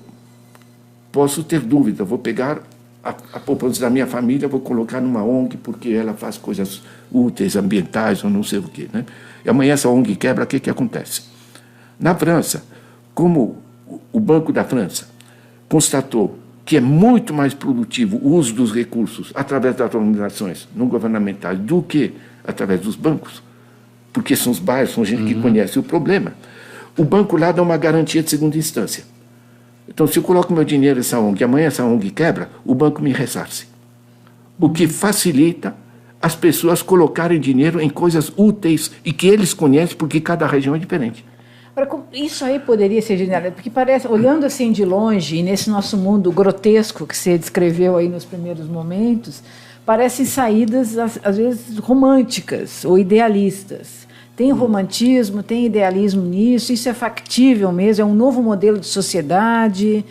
posso ter dúvida, vou pegar a poupança da minha família, vou colocar numa ONG porque ela faz coisas úteis, ambientais ou não sei o quê, né? E amanhã essa ONG quebra, o que acontece? Na França, como o Banco da França constatou que é muito mais produtivo o uso dos recursos através das organizações não governamentais do que através dos bancos, porque são os bairros, são gente que conhece o problema, o banco lá dá uma garantia de segunda instância. Então, se eu coloco meu dinheiro nessa ONG, amanhã essa ONG quebra, o banco me ressarce. O que facilita as pessoas colocarem dinheiro em coisas úteis e que eles conhecem, porque cada região é diferente. Agora, isso aí poderia ser generalizado, porque parece, olhando assim de longe, e nesse nosso mundo grotesco que você descreveu aí nos primeiros momentos, parecem saídas, às vezes, românticas ou idealistas. Tem romantismo, tem idealismo nisso, isso é factível mesmo, é um novo modelo de sociedade,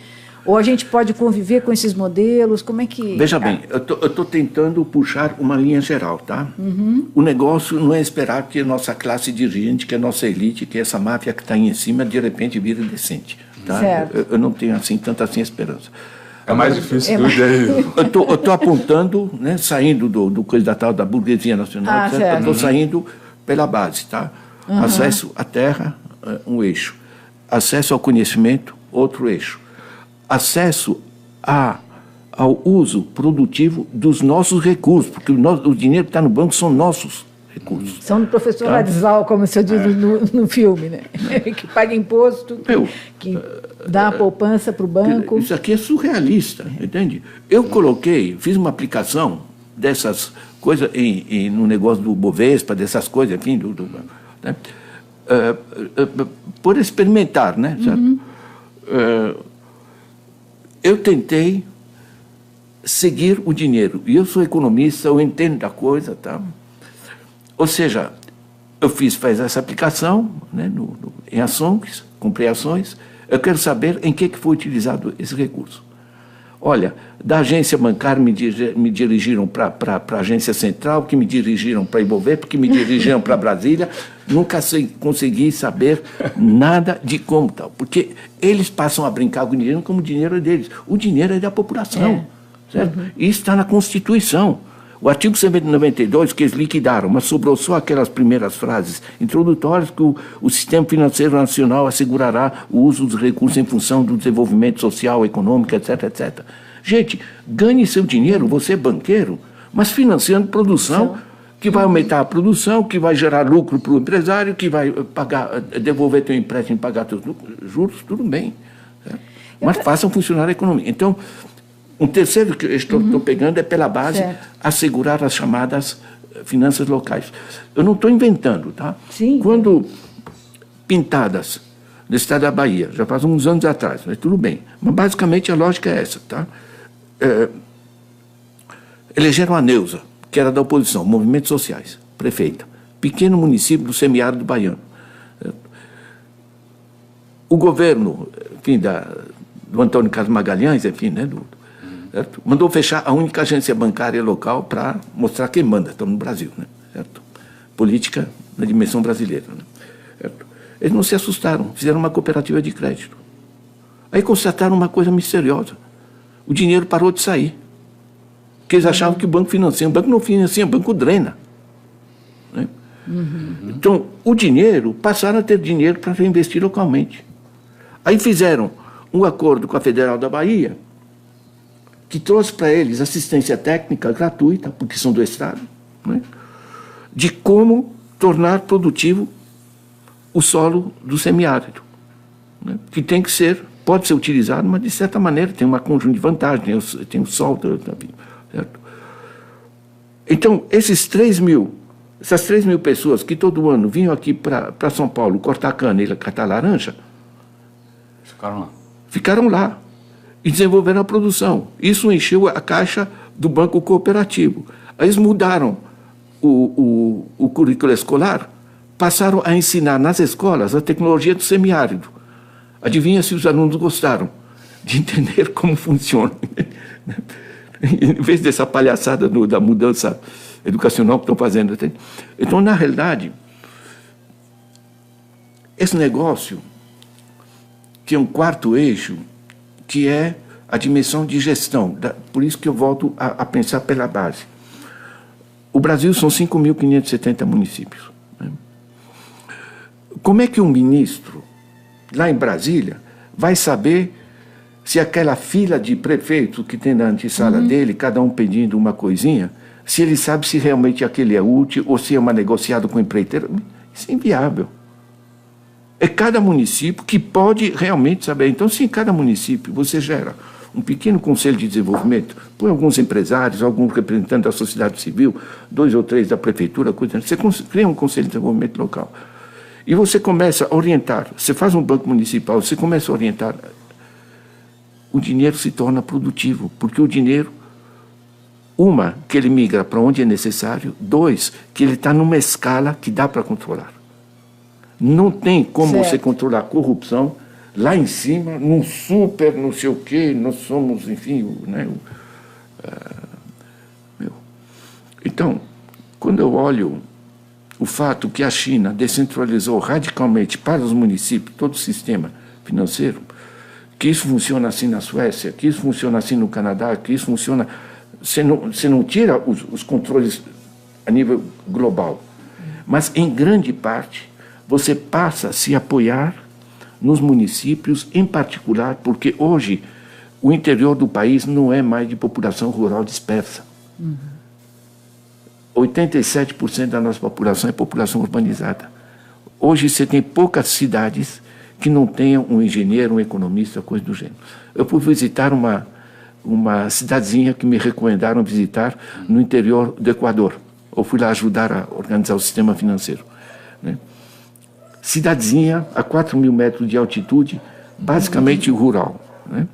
ou a gente pode conviver com esses modelos, como é que... Veja bem, eu estou tentando puxar uma linha geral, tá? O negócio não é esperar que a nossa classe dirigente, que a nossa elite, que essa máfia que está aí em cima, de repente vire decente, tá? Eu não tenho assim tanta assim esperança. É mais difícil que o idealismo. Eu estou apontando, né, saindo do coisa da tal da burguesia nacional, eu estou saindo pela base, tá? Acesso à terra, um eixo. Acesso ao conhecimento, outro eixo. Acesso ao uso produtivo dos nossos recursos, porque o dinheiro que está no banco são nossos recursos. São do professor Ladislau, como o senhor diz no filme, né? Que paga imposto, que dá a poupança para o banco. Isso aqui é surrealista, entende? Eu fiz uma aplicação dessas coisas no negócio do Bovespa, dessas coisas, enfim, né? Por experimentar, né? Eu tentei seguir o dinheiro. E eu sou economista, eu entendo da coisa, tá? Ou seja, eu fiz essa aplicação, né, em ações, comprei ações. Eu quero saber em que foi utilizado esse recurso. Olha, da agência bancária me dirigiram para a agência central, que me dirigiram para Ibovespa, que me dirigiram para Brasília. Nunca consegui saber nada de como tal. Porque eles passam a brincar com o dinheiro como o dinheiro é deles. O dinheiro é da população. Certo? Isso está na Constituição. O artigo 192, que eles liquidaram, mas sobrou só aquelas primeiras frases introdutórias, que o sistema financeiro nacional assegurará o uso dos recursos em função do desenvolvimento social, econômico, etc, etc. Gente, ganhe seu dinheiro, você é banqueiro, mas financiando produção, que vai aumentar a produção, que vai gerar lucro para o empresário, que vai devolver teu empréstimo e pagar teus juros, tudo bem. Certo? Mas façam funcionar a economia. Então, Um terceiro que eu estou pegando é pela base assegurar as chamadas finanças locais. Eu não estou inventando, tá? Sim. Quando pintadas no estado da Bahia, já faz uns anos atrás, mas tudo bem. Mas basicamente a lógica é essa, tá? Elegeram a Neuza, que era da oposição, movimentos sociais, prefeita, pequeno município do semiárido baiano. O governo, enfim, do Antônio Carlos Magalhães, enfim, né, certo? Mandou fechar a única agência bancária local para mostrar quem manda, estão no Brasil, né, certo? Política na dimensão brasileira, né, certo? Eles não se assustaram, fizeram uma cooperativa de crédito. Aí constataram uma coisa misteriosa: o dinheiro parou de sair. Porque eles achavam que o banco financia. O banco não financia, o banco drena. Né? Então, o dinheiro, passaram a ter dinheiro para reinvestir localmente. Aí fizeram um acordo com a Federal da Bahia, que trouxe para eles assistência técnica gratuita, porque são do Estado, né? De como tornar produtivo o solo do semiárido, né? Que tem que ser, pode ser utilizado, mas de certa maneira tem uma conjunto de vantagens, tem o sol, certo? Então, essas 3 mil pessoas que todo ano vinham aqui para São Paulo cortar cana e catar laranja, ficaram lá e desenvolveram a produção. Isso encheu a caixa do Banco Cooperativo. Aí eles mudaram o currículo escolar, passaram a ensinar nas escolas a tecnologia do semiárido. Adivinha se os alunos gostaram de entender como funciona. Em vez dessa palhaçada da mudança educacional que estão fazendo. Então, na realidade, esse negócio tem um quarto eixo, que é a dimensão de gestão. Por isso que eu volto a pensar pela base. O Brasil são 5.570 municípios. Né? Como é que um ministro, lá em Brasília, vai saber se aquela fila de prefeitos que tem na antessala dele, cada um pedindo uma coisinha, se ele sabe se realmente aquele é útil ou se é uma negociada com o empreiteiro? Isso é inviável. É cada município que pode realmente saber. Então, se em cada município você gera um pequeno conselho de desenvolvimento, põe alguns empresários, alguns representantes da sociedade civil, 2 ou 3 da prefeitura, você cria um conselho de desenvolvimento local. E você começa a orientar, você faz um banco municipal, você começa a orientar, o dinheiro se torna produtivo, porque o dinheiro, que ele migra para onde é necessário, 2, que ele está numa escala que dá para controlar. Não tem como você controlar a corrupção lá em cima, num super não sei o quê, nós somos, enfim, Então, quando eu olho o fato que a China descentralizou radicalmente para os municípios todo o sistema financeiro, que isso funciona assim na Suécia, que isso funciona assim no Canadá, que isso funciona... Você não tira os controles a nível global, mas, em grande parte, você passa a se apoiar nos municípios, em particular, porque hoje o interior do país não é mais de população rural dispersa. 87% da nossa população é população urbanizada. Hoje você tem poucas cidades que não tenham um engenheiro, um economista, coisa do gênero. Eu fui visitar uma cidadezinha que me recomendaram visitar no interior do Equador. Eu fui lá ajudar a organizar o sistema financeiro, né? Cidadezinha a 4.000 metros de altitude, basicamente rural, né?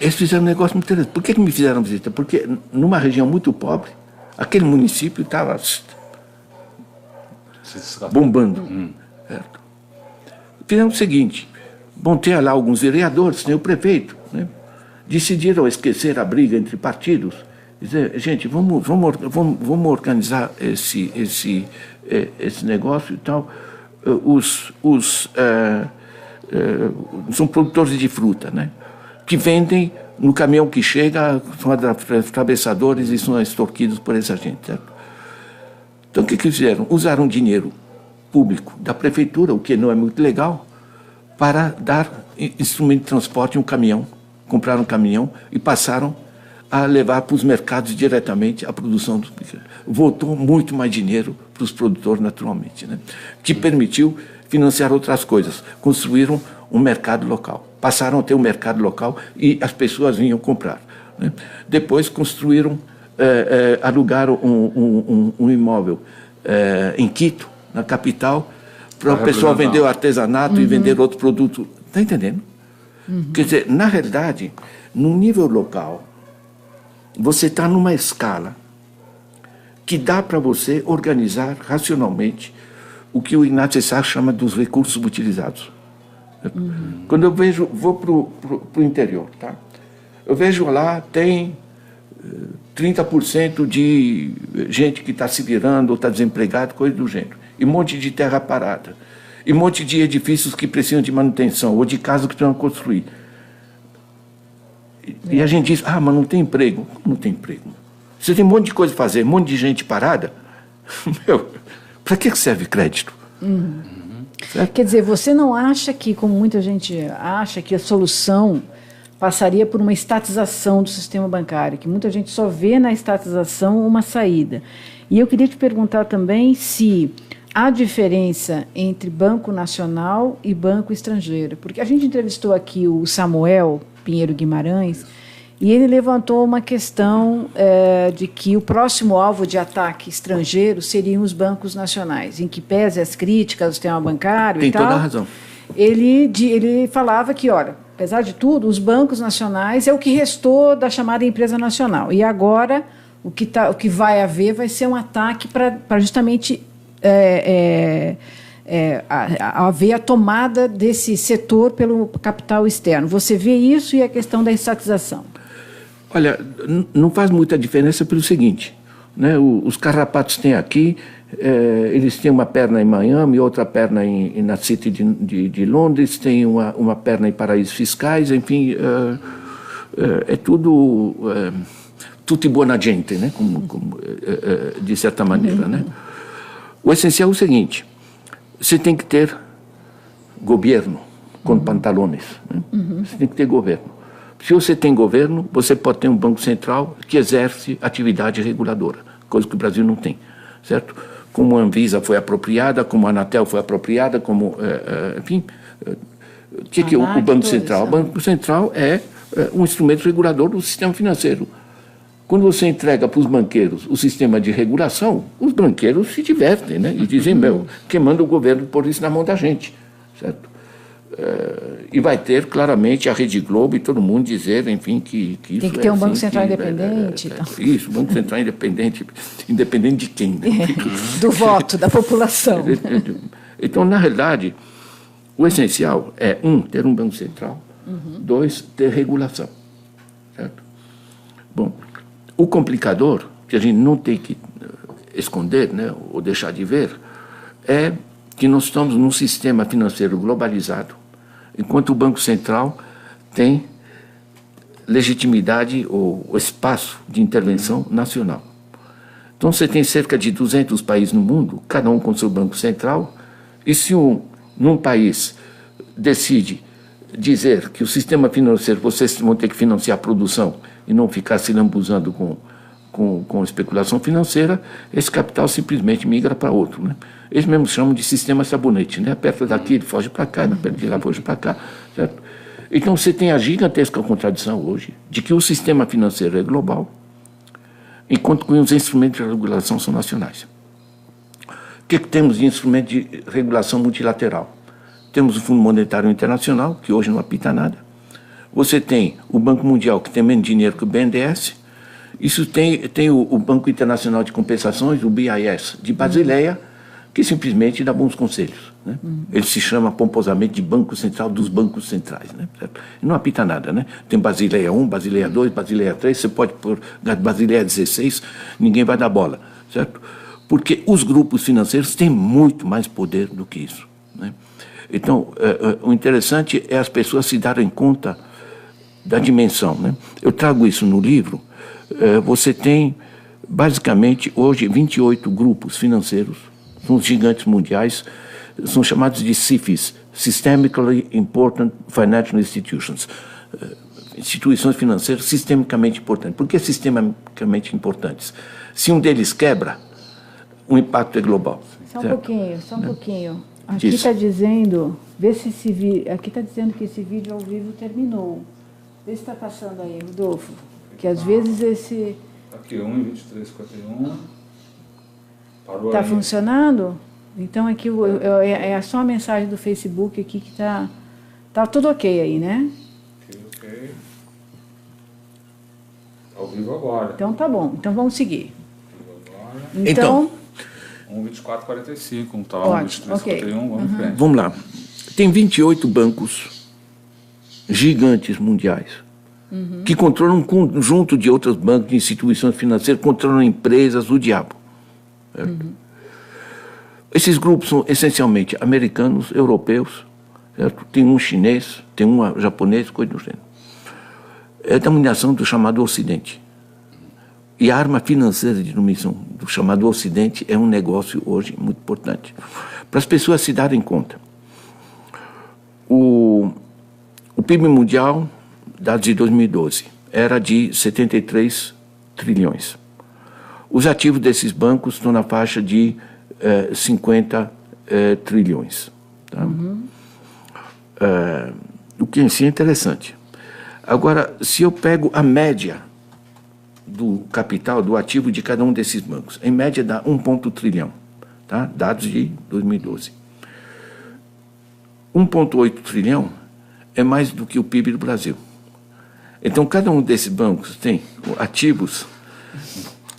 Eles fizeram um negócio muito interessante. Por que me fizeram visita? Porque numa região muito pobre, aquele município estava bombando. Certo? Fizeram o seguinte: ter lá alguns vereadores, tem o prefeito, né? Decidiram esquecer a briga entre partidos, dizer, gente, vamos organizar esse negócio e tal. São produtores de fruta, né? Que vendem no caminhão que chega, são atravessadores e são extorquidos por essa gente, certo? Então, o que fizeram? Usaram dinheiro público da prefeitura, o que não é muito legal, para dar instrumento de transporte em um caminhão. Compraram um caminhão e passaram a levar para os mercados diretamente a produção dos pequenos. Voltou muito mais dinheiro para os produtores, naturalmente, né? Que permitiu financiar outras coisas. Construíram um mercado local. Passaram a ter um mercado local e as pessoas vinham comprar, né? Depois construíram, alugaram um imóvel em Quito, na capital, para o pessoal vender o artesanato e vender outros produtos. Está entendendo? Quer dizer, na realidade, no nível local, você está numa escala que dá para você organizar racionalmente o que o Ignazio Sartre chama dos recursos utilizados. Quando eu vou para o interior, tá? Eu vejo lá, tem 30% de gente que está se virando ou está desempregado, coisa do gênero. E um monte de terra parada. E um monte de edifícios que precisam de manutenção, ou de casas que precisam construir. E a gente diz, mas não tem emprego. Como não tem emprego? Você tem um monte de coisa a fazer, um monte de gente parada. Meu, para que serve crédito? Quer dizer, você não acha que, como muita gente acha, que a solução passaria por uma estatização do sistema bancário, que muita gente só vê na estatização uma saída. E eu queria te perguntar também se há diferença entre banco nacional e banco estrangeiro, porque a gente entrevistou aqui o Samuel Pinheiro Guimarães e ele levantou uma questão de que o próximo alvo de ataque estrangeiro seriam os bancos nacionais, em que pese as críticas ao sistema bancário e tal. Tem toda a razão. Ele falava que, olha, apesar de tudo, os bancos nacionais é o que restou da chamada empresa nacional. E agora o que vai haver vai ser um ataque para justamente haver a tomada desse setor pelo capital externo. Você vê isso e a questão da estatização? Olha, não faz muita diferença pelo seguinte, né? Os carrapatos têm aqui, eles têm uma perna em Miami, outra perna na City de Londres, têm uma perna em paraísos fiscais, enfim, é tudo tutti buona gente, né? De certa maneira, né? O essencial é o seguinte, você tem que ter governo com pantalones, né? Você tem que ter governo. Se você tem governo, você pode ter um banco central que exerce atividade reguladora, coisa que o Brasil não tem, certo? Como a Anvisa foi apropriada, como a Anatel foi apropriada, como, enfim, o que é o Banco Central? O Banco Central é um instrumento regulador do sistema financeiro. Quando você entrega para os banqueiros o sistema de regulação, os banqueiros se divertem, né? E dizem, quem manda o governo pôr isso na mão da gente, certo? E vai ter claramente a Rede Globo e todo mundo dizer, enfim, que isso tem que ter um Banco Central independente. Isso, Banco Central independente de quem? Né? Do voto, da população. Então, na realidade, o essencial é, ter um Banco Central, 2, ter regulação, certo? Bom, o complicador, que a gente não tem que esconder, né, ou deixar de ver, é que nós estamos num sistema financeiro globalizado, enquanto o Banco Central tem legitimidade ou espaço de intervenção nacional. Então, você tem cerca de 200 países no mundo, cada um com seu Banco Central, e se num país decide dizer que o sistema financeiro, vocês vão ter que financiar a produção e não ficar se lambuzando com especulação financeira, esse capital simplesmente migra para outro, né? Eles mesmos chamam de sistema sabonete, né? Aperta daqui, ele foge para cá, aperta de lá, foge para cá, certo? Então você tem a gigantesca contradição hoje de que o sistema financeiro é global, enquanto que os instrumentos de regulação são nacionais. O que temos de instrumento de regulação multilateral? Temos o Fundo Monetário Internacional, que hoje não apita nada. Você tem o Banco Mundial, que tem menos dinheiro que o BNDES. Isso tem o Banco Internacional de Compensações, o BIS, de Basileia, que simplesmente dá bons conselhos, né? Ele se chama pomposamente de Banco Central dos Bancos Centrais, né? Certo? E não apita nada, né? Tem Basileia 1, Basileia 2, Basileia 3, você pode pôr Basileia 16, ninguém vai dar bola, certo? Porque os grupos financeiros têm muito mais poder do que isso, né? Então, o interessante é as pessoas se darem conta da dimensão, né? Eu trago isso no livro. Você tem, basicamente, hoje, 28 grupos financeiros, são os gigantes mundiais, são chamados de SIFIs, Systemically Important Financial Institutions, instituições financeiras sistemicamente importantes. Por que sistemicamente importantes? Se um deles quebra, o impacto é global. Só um pouquinho. Aqui Diz. está dizendo, vê se aqui está dizendo que esse vídeo ao vivo terminou. Vê se está passando aí, Rodolfo. Que às vezes esse... Aqui, 1:23:51. Parou Está aí. funcionando? Então aqui é só a mensagem do Facebook aqui que está tudo ok aí, né? Ok. Ao vivo agora. Então tá bom. Então vamos seguir. Ao vivo agora. Então 1:24:45, tá lá, ótimo, 1:23:51, vamos em frente. Vamos lá. Tem 28 bancos gigantes mundiais que controlam um conjunto de outros bancos, de instituições financeiras, controlam empresas, o diabo. Certo? Esses grupos são essencialmente americanos, europeus, certo? Tem um chinês, tem um japonês, coisa do gênero. É a dominação do chamado Ocidente. E a arma financeira de dominação do chamado Ocidente é um negócio hoje muito importante. Para as pessoas se darem conta. O PIB mundial, dados de 2012, era de 73 trilhões. Os ativos desses bancos estão na faixa de 50 trilhões. Tá? O que em si é interessante. Agora, se eu pego a média do capital, do ativo de cada um desses bancos, em média dá 1,1 trilhão, tá? Dados de 2012. 1,8 trilhão é mais do que o PIB do Brasil. Então, cada um desses bancos tem ativos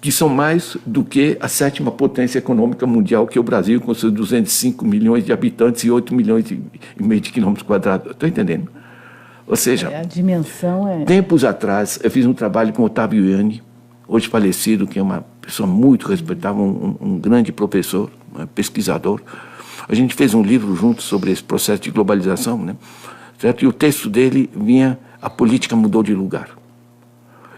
que são mais do que a 7ª potência econômica mundial, que é o Brasil, com seus 205 milhões de habitantes e 8 milhões e meio de quilômetros quadrados. Estou entendendo? Ou seja, a dimensão é... Tempos atrás, eu fiz um trabalho com o Otávio Ianni, hoje falecido, que é uma pessoa muito respeitável, um grande professor, pesquisador. A gente fez um livro juntos sobre esse processo de globalização, né? Certo? E o texto dele vinha: a política mudou de lugar.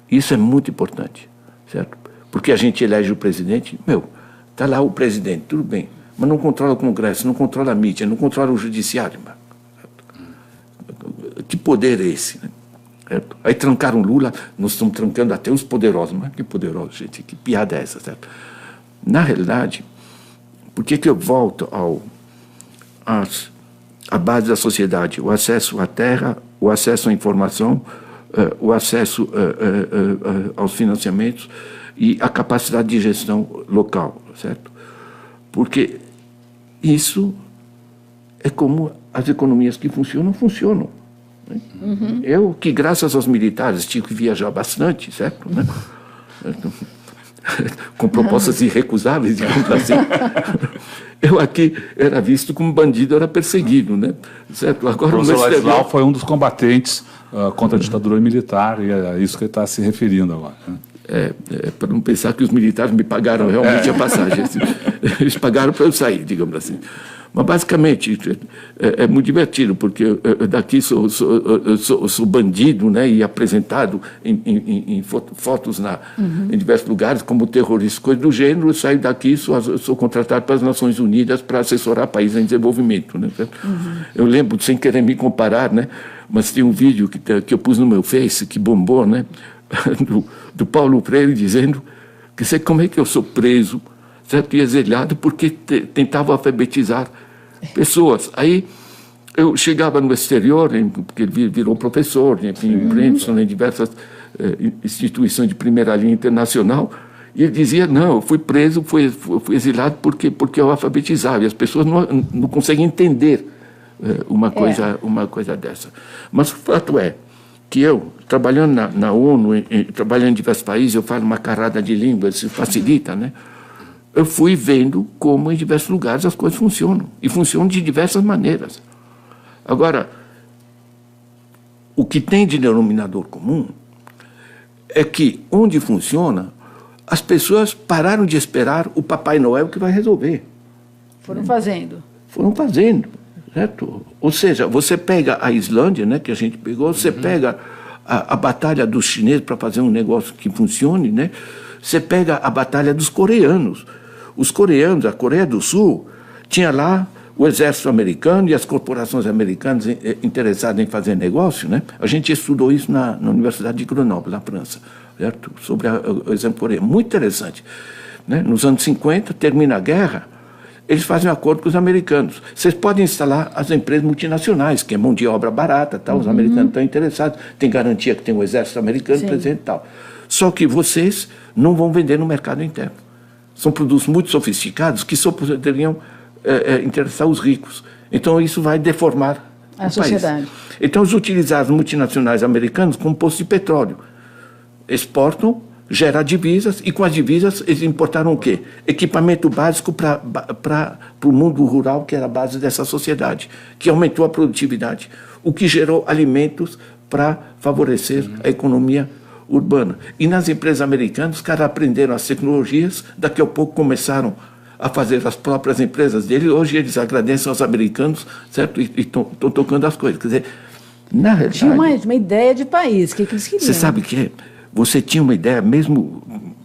Isso é muito importante, certo? Porque a gente elege o presidente, está lá o presidente, tudo bem, mas não controla o Congresso, não controla a mídia, não controla o judiciário. Que poder é esse, né? Certo? Aí trancaram Lula, nós estamos trancando até os poderosos. Mas que poderosos, gente, que piada é essa, certo? Na realidade, por que eu volto à base da sociedade? O acesso à terra, o acesso à informação, o acesso aos financiamentos e a capacidade de gestão local, certo? Porque isso é como as economias que funcionam. Eu, que graças aos militares, tive que viajar bastante, certo? Né? Com propostas irrecusáveis, digamos assim. Eu aqui era visto como bandido, era perseguido, né? Certo? Agora, o professor Ladislau foi um dos combatentes contra a ditadura militar, e é isso que ele está se referindo agora. Né? Para não pensar que os militares me pagaram realmente a passagem. Eles pagaram para eu sair, digamos assim. Mas, basicamente, é muito divertido, porque eu daqui sou bandido, né, e apresentado em fotos em diversos lugares como terrorista, coisa do gênero. Eu saio daqui, sou contratado para as Nações Unidas para assessorar países em desenvolvimento. Né, eu lembro, sem querer me comparar, né, mas tem um vídeo que eu pus no meu Face, que bombou, né, do Paulo Freire, dizendo que sei como é que eu sou preso, certo? E exilado porque tentava alfabetizar pessoas. Aí eu chegava no exterior, porque ele virou professor, enfim, em Princeton, em diversas instituições de primeira linha internacional, e ele dizia: não, eu fui preso, fui exilado porque eu alfabetizava, e as pessoas não conseguem entender uma coisa dessa. Mas o fato é que eu, trabalhando na ONU, trabalhando em diversos países, eu falo uma carrada de línguas, isso facilita, né? Eu fui vendo como em diversos lugares as coisas funcionam, e funcionam de diversas maneiras. Agora, o que tem de denominador comum é que, onde funciona, as pessoas pararam de esperar o Papai Noel que vai resolver. Foram fazendo. Foram fazendo, certo? Ou seja, você pega a Islândia, né, que a gente pegou, você pega a batalha dos chineses para fazer um negócio que funcione, né? Você pega a batalha dos coreanos. Os coreanos, a Coreia do Sul, tinha lá o exército americano e as corporações americanas interessadas em fazer negócio, né? A gente estudou isso na Universidade de Grenoble, na França, certo? Sobre o exemplo coreano. Muito interessante. Né? Nos anos 50, termina a guerra, eles fazem um acordo com os americanos. Vocês podem instalar as empresas multinacionais, que é mão de obra barata, tá? Os americanos estão interessados, tem garantia que tem o exército americano presente e tal. Só que vocês não vão vender no mercado interno. São produtos muito sofisticados que só poderiam interessar os ricos. Então, isso vai deformar a sociedade. País. Então, eles utilizaram as multinacionais americanas como poço de petróleo. Exportam, geram divisas, e com as divisas eles importaram o quê? Equipamento básico para o mundo rural, que era a base dessa sociedade, que aumentou a produtividade, o que gerou alimentos para favorecer a economia urbana. E nas empresas americanas, os caras aprenderam as tecnologias, daqui a pouco começaram a fazer as próprias empresas deles. Hoje eles agradecem aos americanos, certo? E estão tocando as coisas. Quer dizer, na realidade... Tinha uma ideia de país, o que eles queriam? Você sabe que você tinha uma ideia, mesmo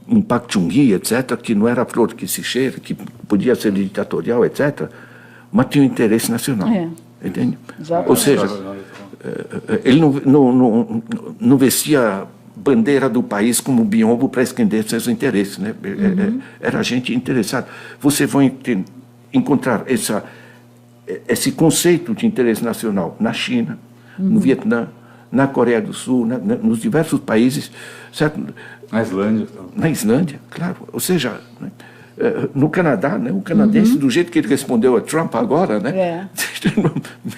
um Pak Chung-hee, etc., que não era a flor que se cheira, que podia ser ditatorial, etc., mas tinha um interesse nacional. Entende? Exatamente. Ou seja, ele não vestia bandeira do país como biombo para esconder seus interesses, né? Era gente interessada. Você vai encontrar esse conceito de interesse nacional na China, no Vietnã, na Coreia do Sul, nos diversos países, certo? Na Islândia. Na Islândia, claro. Ou seja, né? No Canadá, né? O canadense, do jeito que ele respondeu a Trump agora, né?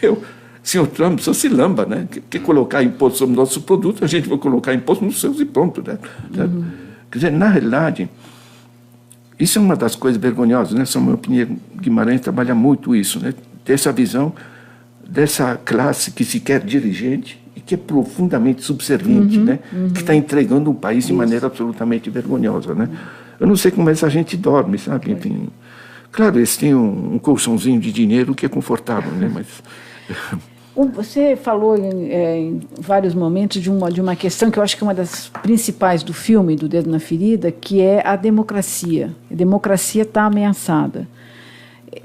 Meu, senhor Trump, só se lamba, né? Quer colocar imposto sobre nossos produtos, a gente vai colocar imposto nos seus e pronto, né? Quer dizer, na realidade, isso é uma das coisas vergonhosas, né? Samuel Pinheiro Guimarães trabalha muito isso, né? Ter essa visão dessa classe que se quer dirigente e que é profundamente subserviente, né? Que está entregando o país de maneira absolutamente vergonhosa, né? Eu não sei como essa gente dorme, sabe? Enfim, claro, eles têm um colchãozinho de dinheiro que é confortável, né? Mas... Você falou em vários momentos de uma questão que eu acho que é uma das principais do filme, do Dedo na Ferida, que é a democracia. A democracia está ameaçada.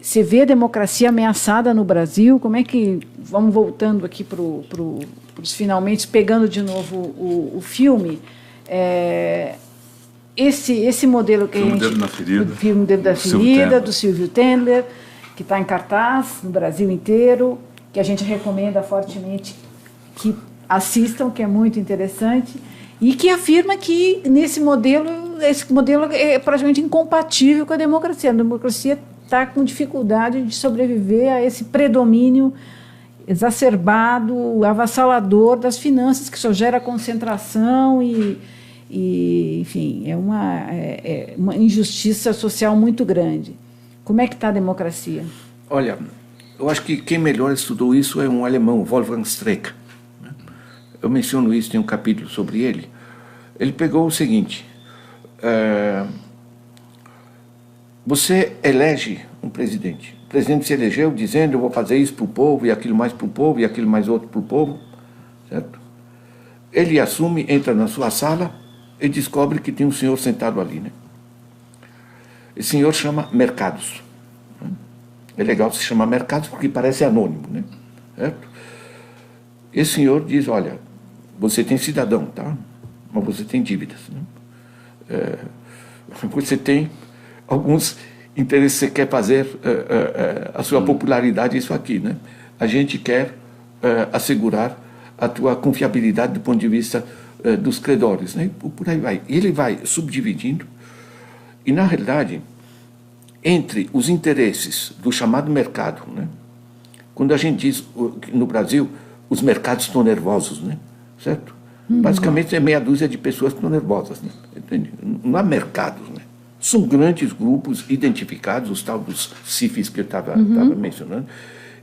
Você vê a democracia ameaçada no Brasil, como é que... Vamos voltando aqui para os finalmente, pegando de novo o filme. Esse modelo que a gente... Dedo na Ferida. O filme Dedo da Ferida, do Silvio Tendler, que está em cartaz no Brasil inteiro, que a gente recomenda fortemente que assistam, que é muito interessante, e que afirma que esse modelo é praticamente incompatível com a democracia. A democracia está com dificuldade de sobreviver a esse predomínio exacerbado, avassalador das finanças, que só gera concentração e enfim, é uma injustiça social muito grande. Como é que está a democracia? Olha, eu acho que quem melhor estudou isso é um alemão, Wolfgang Streeck. Eu menciono isso, tem um capítulo sobre ele. Ele pegou o seguinte: você elege um presidente. O presidente se elegeu dizendo: eu vou fazer isso para o povo, e aquilo mais para o povo, e aquilo mais outro para o povo. Certo? Ele assume, entra na sua sala e descobre que tem um senhor sentado ali, né? Esse senhor chama Mercados. É legal se chamar Mercados porque parece anônimo, né? Certo? Esse senhor diz: olha, você tem cidadão, tá? Mas você tem dívidas, né? Você tem alguns interesses que você quer fazer a sua popularidade, isso aqui, né? A gente quer assegurar a tua confiabilidade do ponto de vista dos credores, né? Por aí vai. E ele vai subdividindo, e na realidade, entre os interesses do chamado mercado, né? Quando a gente diz no Brasil, os mercados estão nervosos, né? Certo? Basicamente é meia dúzia de pessoas que estão nervosas, né? Entende? Não há mercados, né? São grandes grupos identificados, os tal dos CIFs que eu estava mencionando,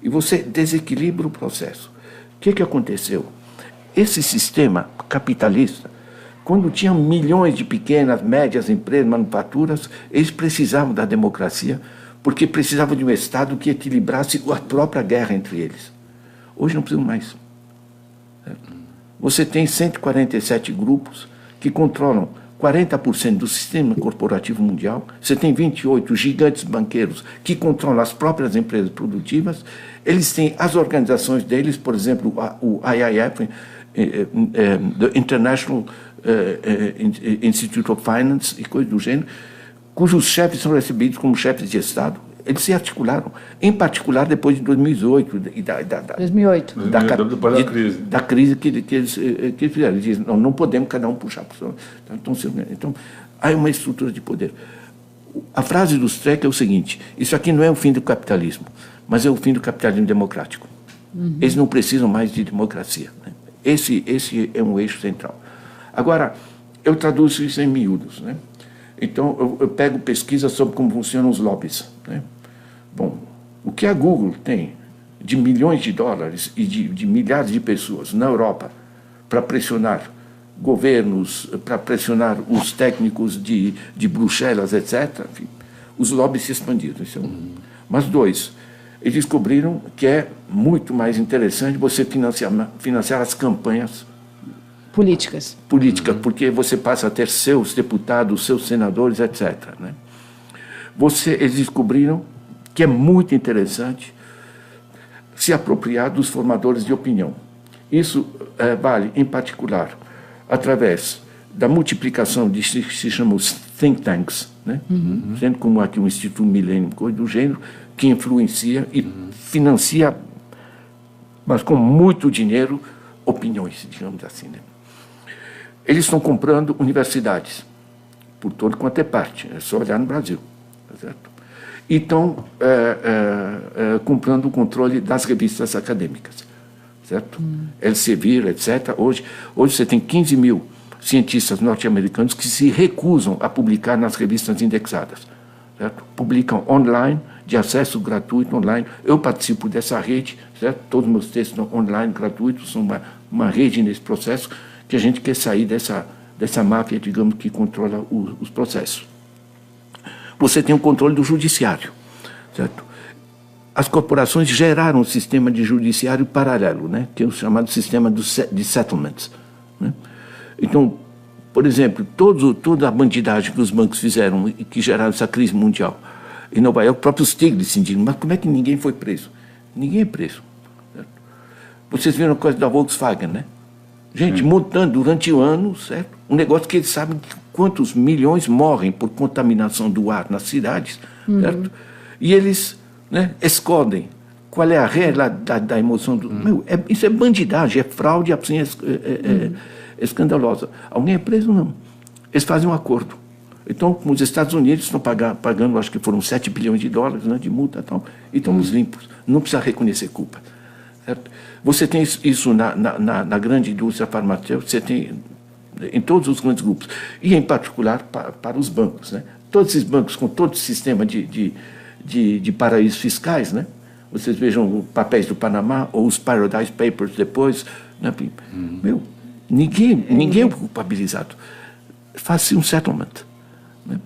e você desequilibra o processo. O que aconteceu? Esse sistema capitalista, quando tinha milhões de pequenas, médias empresas, manufaturas, eles precisavam da democracia, porque precisavam de um Estado que equilibrasse a própria guerra entre eles. Hoje não precisam mais. Certo? Você tem 147 grupos que controlam 40% do sistema corporativo mundial. Você tem 28 gigantes banqueiros que controlam as próprias empresas produtivas. Eles têm as organizações deles, por exemplo, o IIF, the International Institute of Finance e coisas do gênero, cujos chefes são recebidos como chefes de Estado. Eles se articularam, em particular depois de 2008 e 2008. Depois da crise. Da crise que eles fizeram. Eles dizem, não podemos cada um puxar para o seu. Então, há uma estrutura de poder. A frase do Streeck é o seguinte: isso aqui não é o fim do capitalismo, mas é o fim do capitalismo democrático. Eles não precisam mais de democracia, né? Esse é um eixo central. Agora, eu traduzo isso em miúdos, né? Então, eu pego pesquisa sobre como funcionam os lobbies, né? Bom, o que a Google tem de milhões de dólares e de milhares de pessoas na Europa para pressionar governos, para pressionar os técnicos de Bruxelas, etc., enfim, os lobbies se expandiram. Isso é um. Mas dois, eles descobriram que é muito mais interessante você financiar as campanhas políticas, porque você passa a ter seus deputados, seus senadores, etc., né? Eles descobriram que é muito interessante se apropriar dos formadores de opinião. Isso vale, em particular, através da multiplicação de que se chamam os think tanks, né? Sendo como aqui o Instituto Millennium, coisa do gênero, que influencia e financia, mas com muito dinheiro, opiniões, digamos assim, né? Eles estão comprando universidades, por todo quanto é parte, é só olhar no Brasil, tá certo? E estão comprando o controle das revistas acadêmicas, certo? Elsevier, etc. Hoje você tem 15 mil cientistas norte-americanos que se recusam a publicar nas revistas indexadas, certo? Publicam online, de acesso gratuito online. Eu participo dessa rede, certo? Todos os meus textos são online, gratuitos, são uma rede nesse processo, que a gente quer sair dessa máfia, digamos, que controla os processos. Você tem o controle do judiciário, certo? As corporações geraram um sistema de judiciário paralelo, né? Que é o chamado sistema de settlements, né? Então, por exemplo, toda a bandidagem que os bancos fizeram e que geraram essa crise mundial, em Nova York, o próprio Stiglitz se indigna, mas como é que ninguém foi preso? Ninguém é preso, certo? Vocês viram a coisa da Volkswagen, né? Gente, montando durante anos, certo? Um negócio que eles sabem quantos milhões morrem por contaminação do ar nas cidades, certo? E eles, né, escondem qual é a realidade da emoção do... isso é bandidagem, é fraude, assim, escandalosa. Alguém é preso? Não. Eles fazem um acordo. Então, como os Estados Unidos estão pagando, acho que foram 7 bilhões de dólares, né, de multa e tal, e estamos limpos. Não precisa reconhecer culpa, certo? Você tem isso na grande indústria farmacêutica, você tem em todos os grandes grupos, e em particular para os bancos, né? Todos esses bancos com todo o sistema de paraísos fiscais, né? Vocês vejam os papéis do Panamá ou os Paradise Papers depois, né? Ninguém é culpabilizado. Faz-se um settlement, né?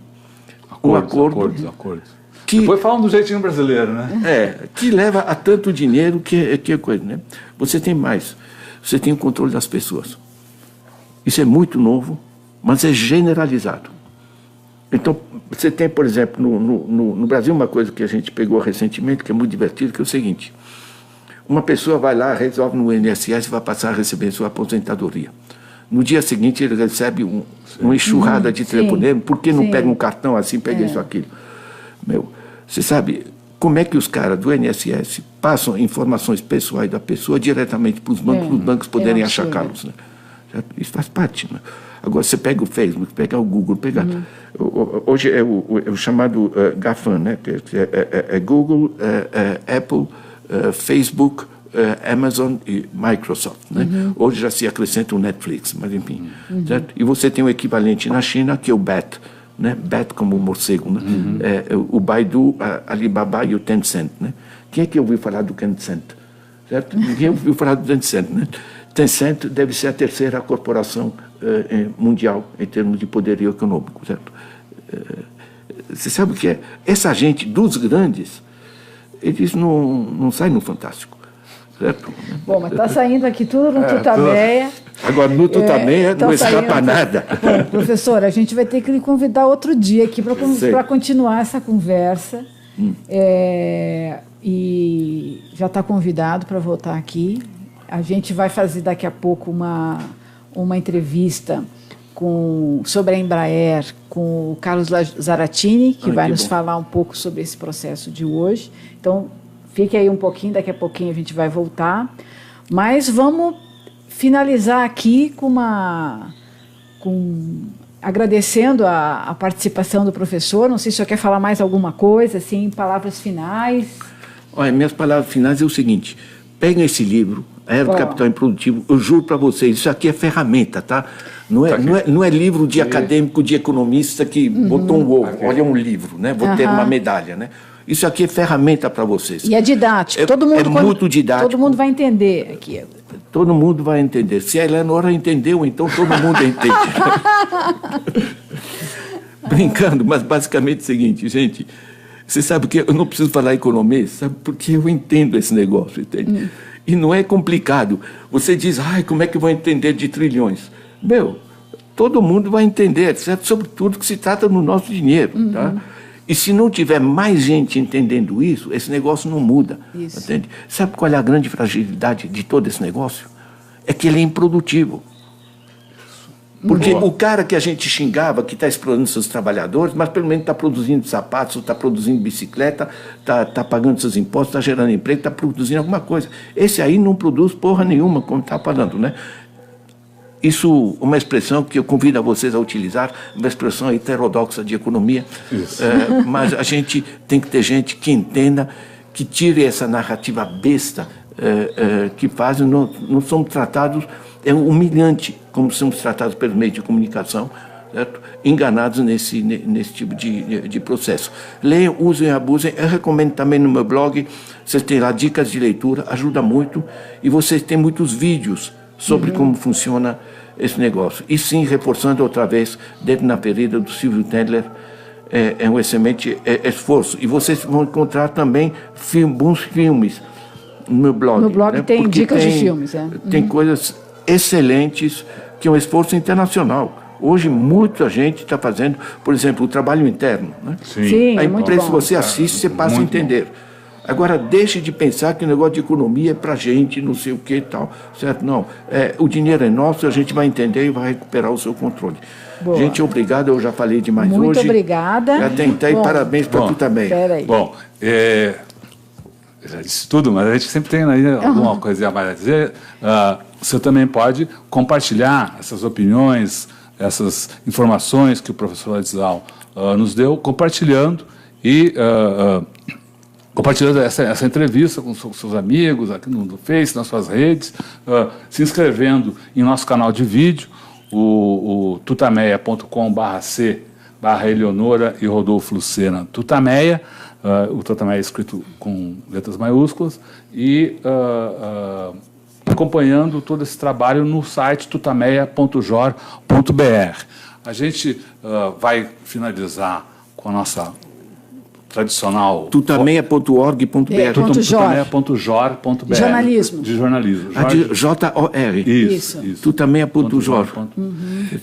Acordos. Depois falam do jeitinho brasileiro, né? Que leva a tanto dinheiro que é coisa, né? Você tem mais. Você tem o controle das pessoas. Isso é muito novo, mas é generalizado. Então, você tem, por exemplo, no Brasil, uma coisa que a gente pegou recentemente, que é muito divertido, que é o seguinte: uma pessoa vai lá, resolve no INSS e vai passar a receber sua aposentadoria. No dia seguinte, ele recebe uma enxurrada de telefonema. Por que não pega um cartão assim, pega isso, aquilo? Você sabe como é que os caras do INSS passam informações pessoais da pessoa diretamente para os bancos poderem achacá-los, né? Isso faz parte, né? Agora, você pega o Facebook, pega o Google, hoje é o chamado GAFAM, né? Que é Google, Apple, Facebook, Amazon e Microsoft, né? Hoje já se acrescenta o Netflix, mas enfim. Certo? E você tem o equivalente na China, que é o BAT, né? BAT como o morcego, né? O Baidu, a Alibaba e o Tencent, né? Quem é que ouviu falar do Tencent? Certo? Ninguém ouviu falar do Tencent, né? Tencent deve ser a terceira corporação mundial em termos de poderio econômico, certo? Você sabe o que é? Essa gente dos grandes, eles não saem no Fantástico, certo? Bom, mas está saindo aqui tudo no Tutameia. Agora, no Tutameia não escapa nada. Bom, professor, a gente vai ter que lhe convidar outro dia aqui para continuar essa conversa. E já está convidado para voltar aqui. A gente vai fazer daqui a pouco uma entrevista sobre a Embraer com o Carlos Zaratini, que vai nos bom. falar um pouco sobre esse processo de hoje. Então, fique aí um pouquinho, daqui a pouquinho a gente vai voltar. Mas vamos finalizar aqui agradecendo a participação do professor. Não sei se o senhor quer falar mais alguma coisa, assim, palavras finais. Olha, minhas palavras finais é o seguinte: peguem esse livro, A Era do Capital Improdutivo, eu juro para vocês, isso aqui é ferramenta, tá? Não é livro de acadêmico, de economista que botou um ovo, olha um livro, né? Vou ter uma medalha, né? Isso aqui é ferramenta para vocês. E é didático. Muito didático. Todo mundo vai entender aqui. Todo mundo vai entender. Se a Eleonora entendeu, então todo mundo entende. Brincando, mas basicamente é o seguinte, gente. Você sabe que eu não preciso falar economês, sabe? Porque eu entendo esse negócio, entende? E não é complicado. Você diz, como é que eu vou entender de trilhões? Todo mundo vai entender, certo? Sobretudo que se trata do nosso dinheiro, tá? E se não tiver mais gente entendendo isso, esse negócio não muda, entende? Sabe qual é a grande fragilidade de todo esse negócio? É que ele é improdutivo. Porque o cara que a gente xingava, que está explorando seus trabalhadores, mas pelo menos está produzindo sapatos, está produzindo bicicleta, está pagando seus impostos, está gerando emprego, está produzindo alguma coisa. Esse aí não produz porra nenhuma, como está falando, né? Isso, uma expressão que eu convido a vocês a utilizar, uma expressão heterodoxa de economia, mas a gente tem que ter gente que entenda, que tire essa narrativa besta que fazem, não somos tratados, é humilhante como somos tratados pelos meios de comunicação, certo? Enganados nesse tipo de processo. Leiam, usem e abusem. Eu recomendo também no meu blog, vocês têm lá dicas de leitura, ajuda muito, e vocês têm muitos vídeos sobre como funciona esse negócio. E sim, reforçando outra vez, Dedo na Ferida, do Silvio Tendler, é um excelente esforço. E vocês vão encontrar também bons filmes no meu blog. No blog, né? Tem Porque dicas de filmes. Tem coisas excelentes, que é um esforço internacional. Hoje, muita gente está fazendo, por exemplo, o trabalho interno. Né? Sim, a empresa, se você assiste, você passa a entender. Agora, deixe de pensar que o negócio de economia é para gente, não sei o que e tal, certo? Não, o dinheiro é nosso, a gente vai entender e vai recuperar o seu controle. Boa. Gente, obrigado, eu já falei demais hoje. Muito obrigada. Já tentei, parabéns para tu também. Bom, já disse tudo, mas a gente sempre tem aí alguma coisa a mais a dizer. Você também pode compartilhar essas opiniões, essas informações que o professor Ladislau nos deu, compartilhando essa entrevista com seus amigos, aqui no Face, nas suas redes, se inscrevendo em nosso canal de vídeo, o tutameia.com/c/Eleonora e Rodolfo Lucena Tutameia, o Tutameia é escrito com letras maiúsculas, e acompanhando todo esse trabalho no site tutameia.jor.br. A gente vai finalizar com a nossa tradicional... tutameia.org.br. tutameia.jor.br. Jornalismo. De jornalismo. J-O-R. Isso. Tutameia.jor.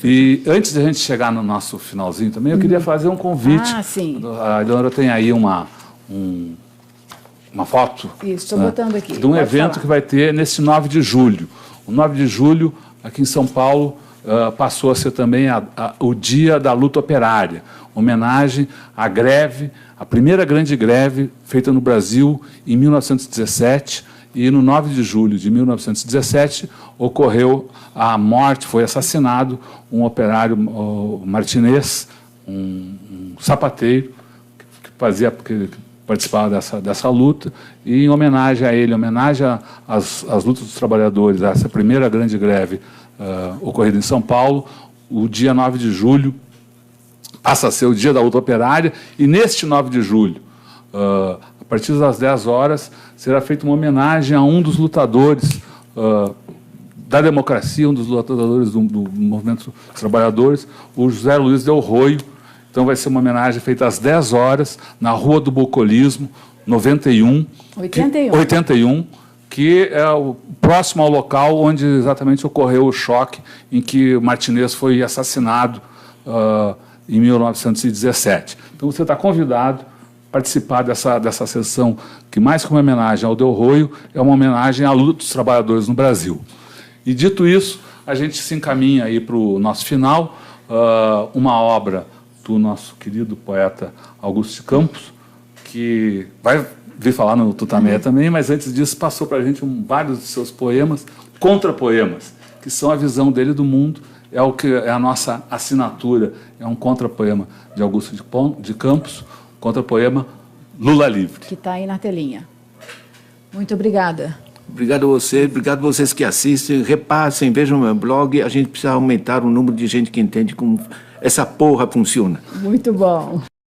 E antes de a gente chegar no nosso finalzinho também, eu queria fazer um convite. Sim. A Eleonora tem aí uma foto. Isso, estou botando aqui. De um evento que vai ter nesse 9 de julho. O 9 de julho, aqui em São Paulo, passou a ser também o Dia da Luta Operária. Homenagem à greve, a primeira grande greve feita no Brasil em 1917, e no 9 de julho de 1917 ocorreu a morte, foi assassinado um operário martinês, um sapateiro, que participava dessa luta, e em homenagem a ele, em homenagem às lutas dos trabalhadores, a essa primeira grande greve ocorrida em São Paulo, o dia 9 de julho passa a ser o Dia da Luta Operária, e neste 9 de julho, a partir das 10 horas, será feita uma homenagem a um dos lutadores da democracia, um dos lutadores do movimento dos trabalhadores, o José Luiz Del Roio. Então vai ser uma homenagem feita às 10 horas, na Rua do Bucolismo, 81, que é o próximo ao local onde exatamente ocorreu o choque em que o Martinez foi assassinado em 1917. Então você está convidado a participar dessa sessão, que mais que uma homenagem ao Del Roio, é uma homenagem à luta dos trabalhadores no Brasil. E dito isso, a gente se encaminha aí para o nosso final, uma obra do nosso querido poeta Augusto de Campos, que vai vir falar no Tutameia também, mas antes disso passou para a gente vários de seus poemas, contrapoemas, que são a visão dele do mundo, é o que é a nossa assinatura, é um contrapoema de Augusto de Campos, contrapoema Lula Livre. Que está aí na telinha. Muito obrigada. Obrigado a você, obrigado a vocês que assistem, repassem, vejam meu blog, a gente precisa aumentar o número de gente que entende como essa porra funciona. Muito bom.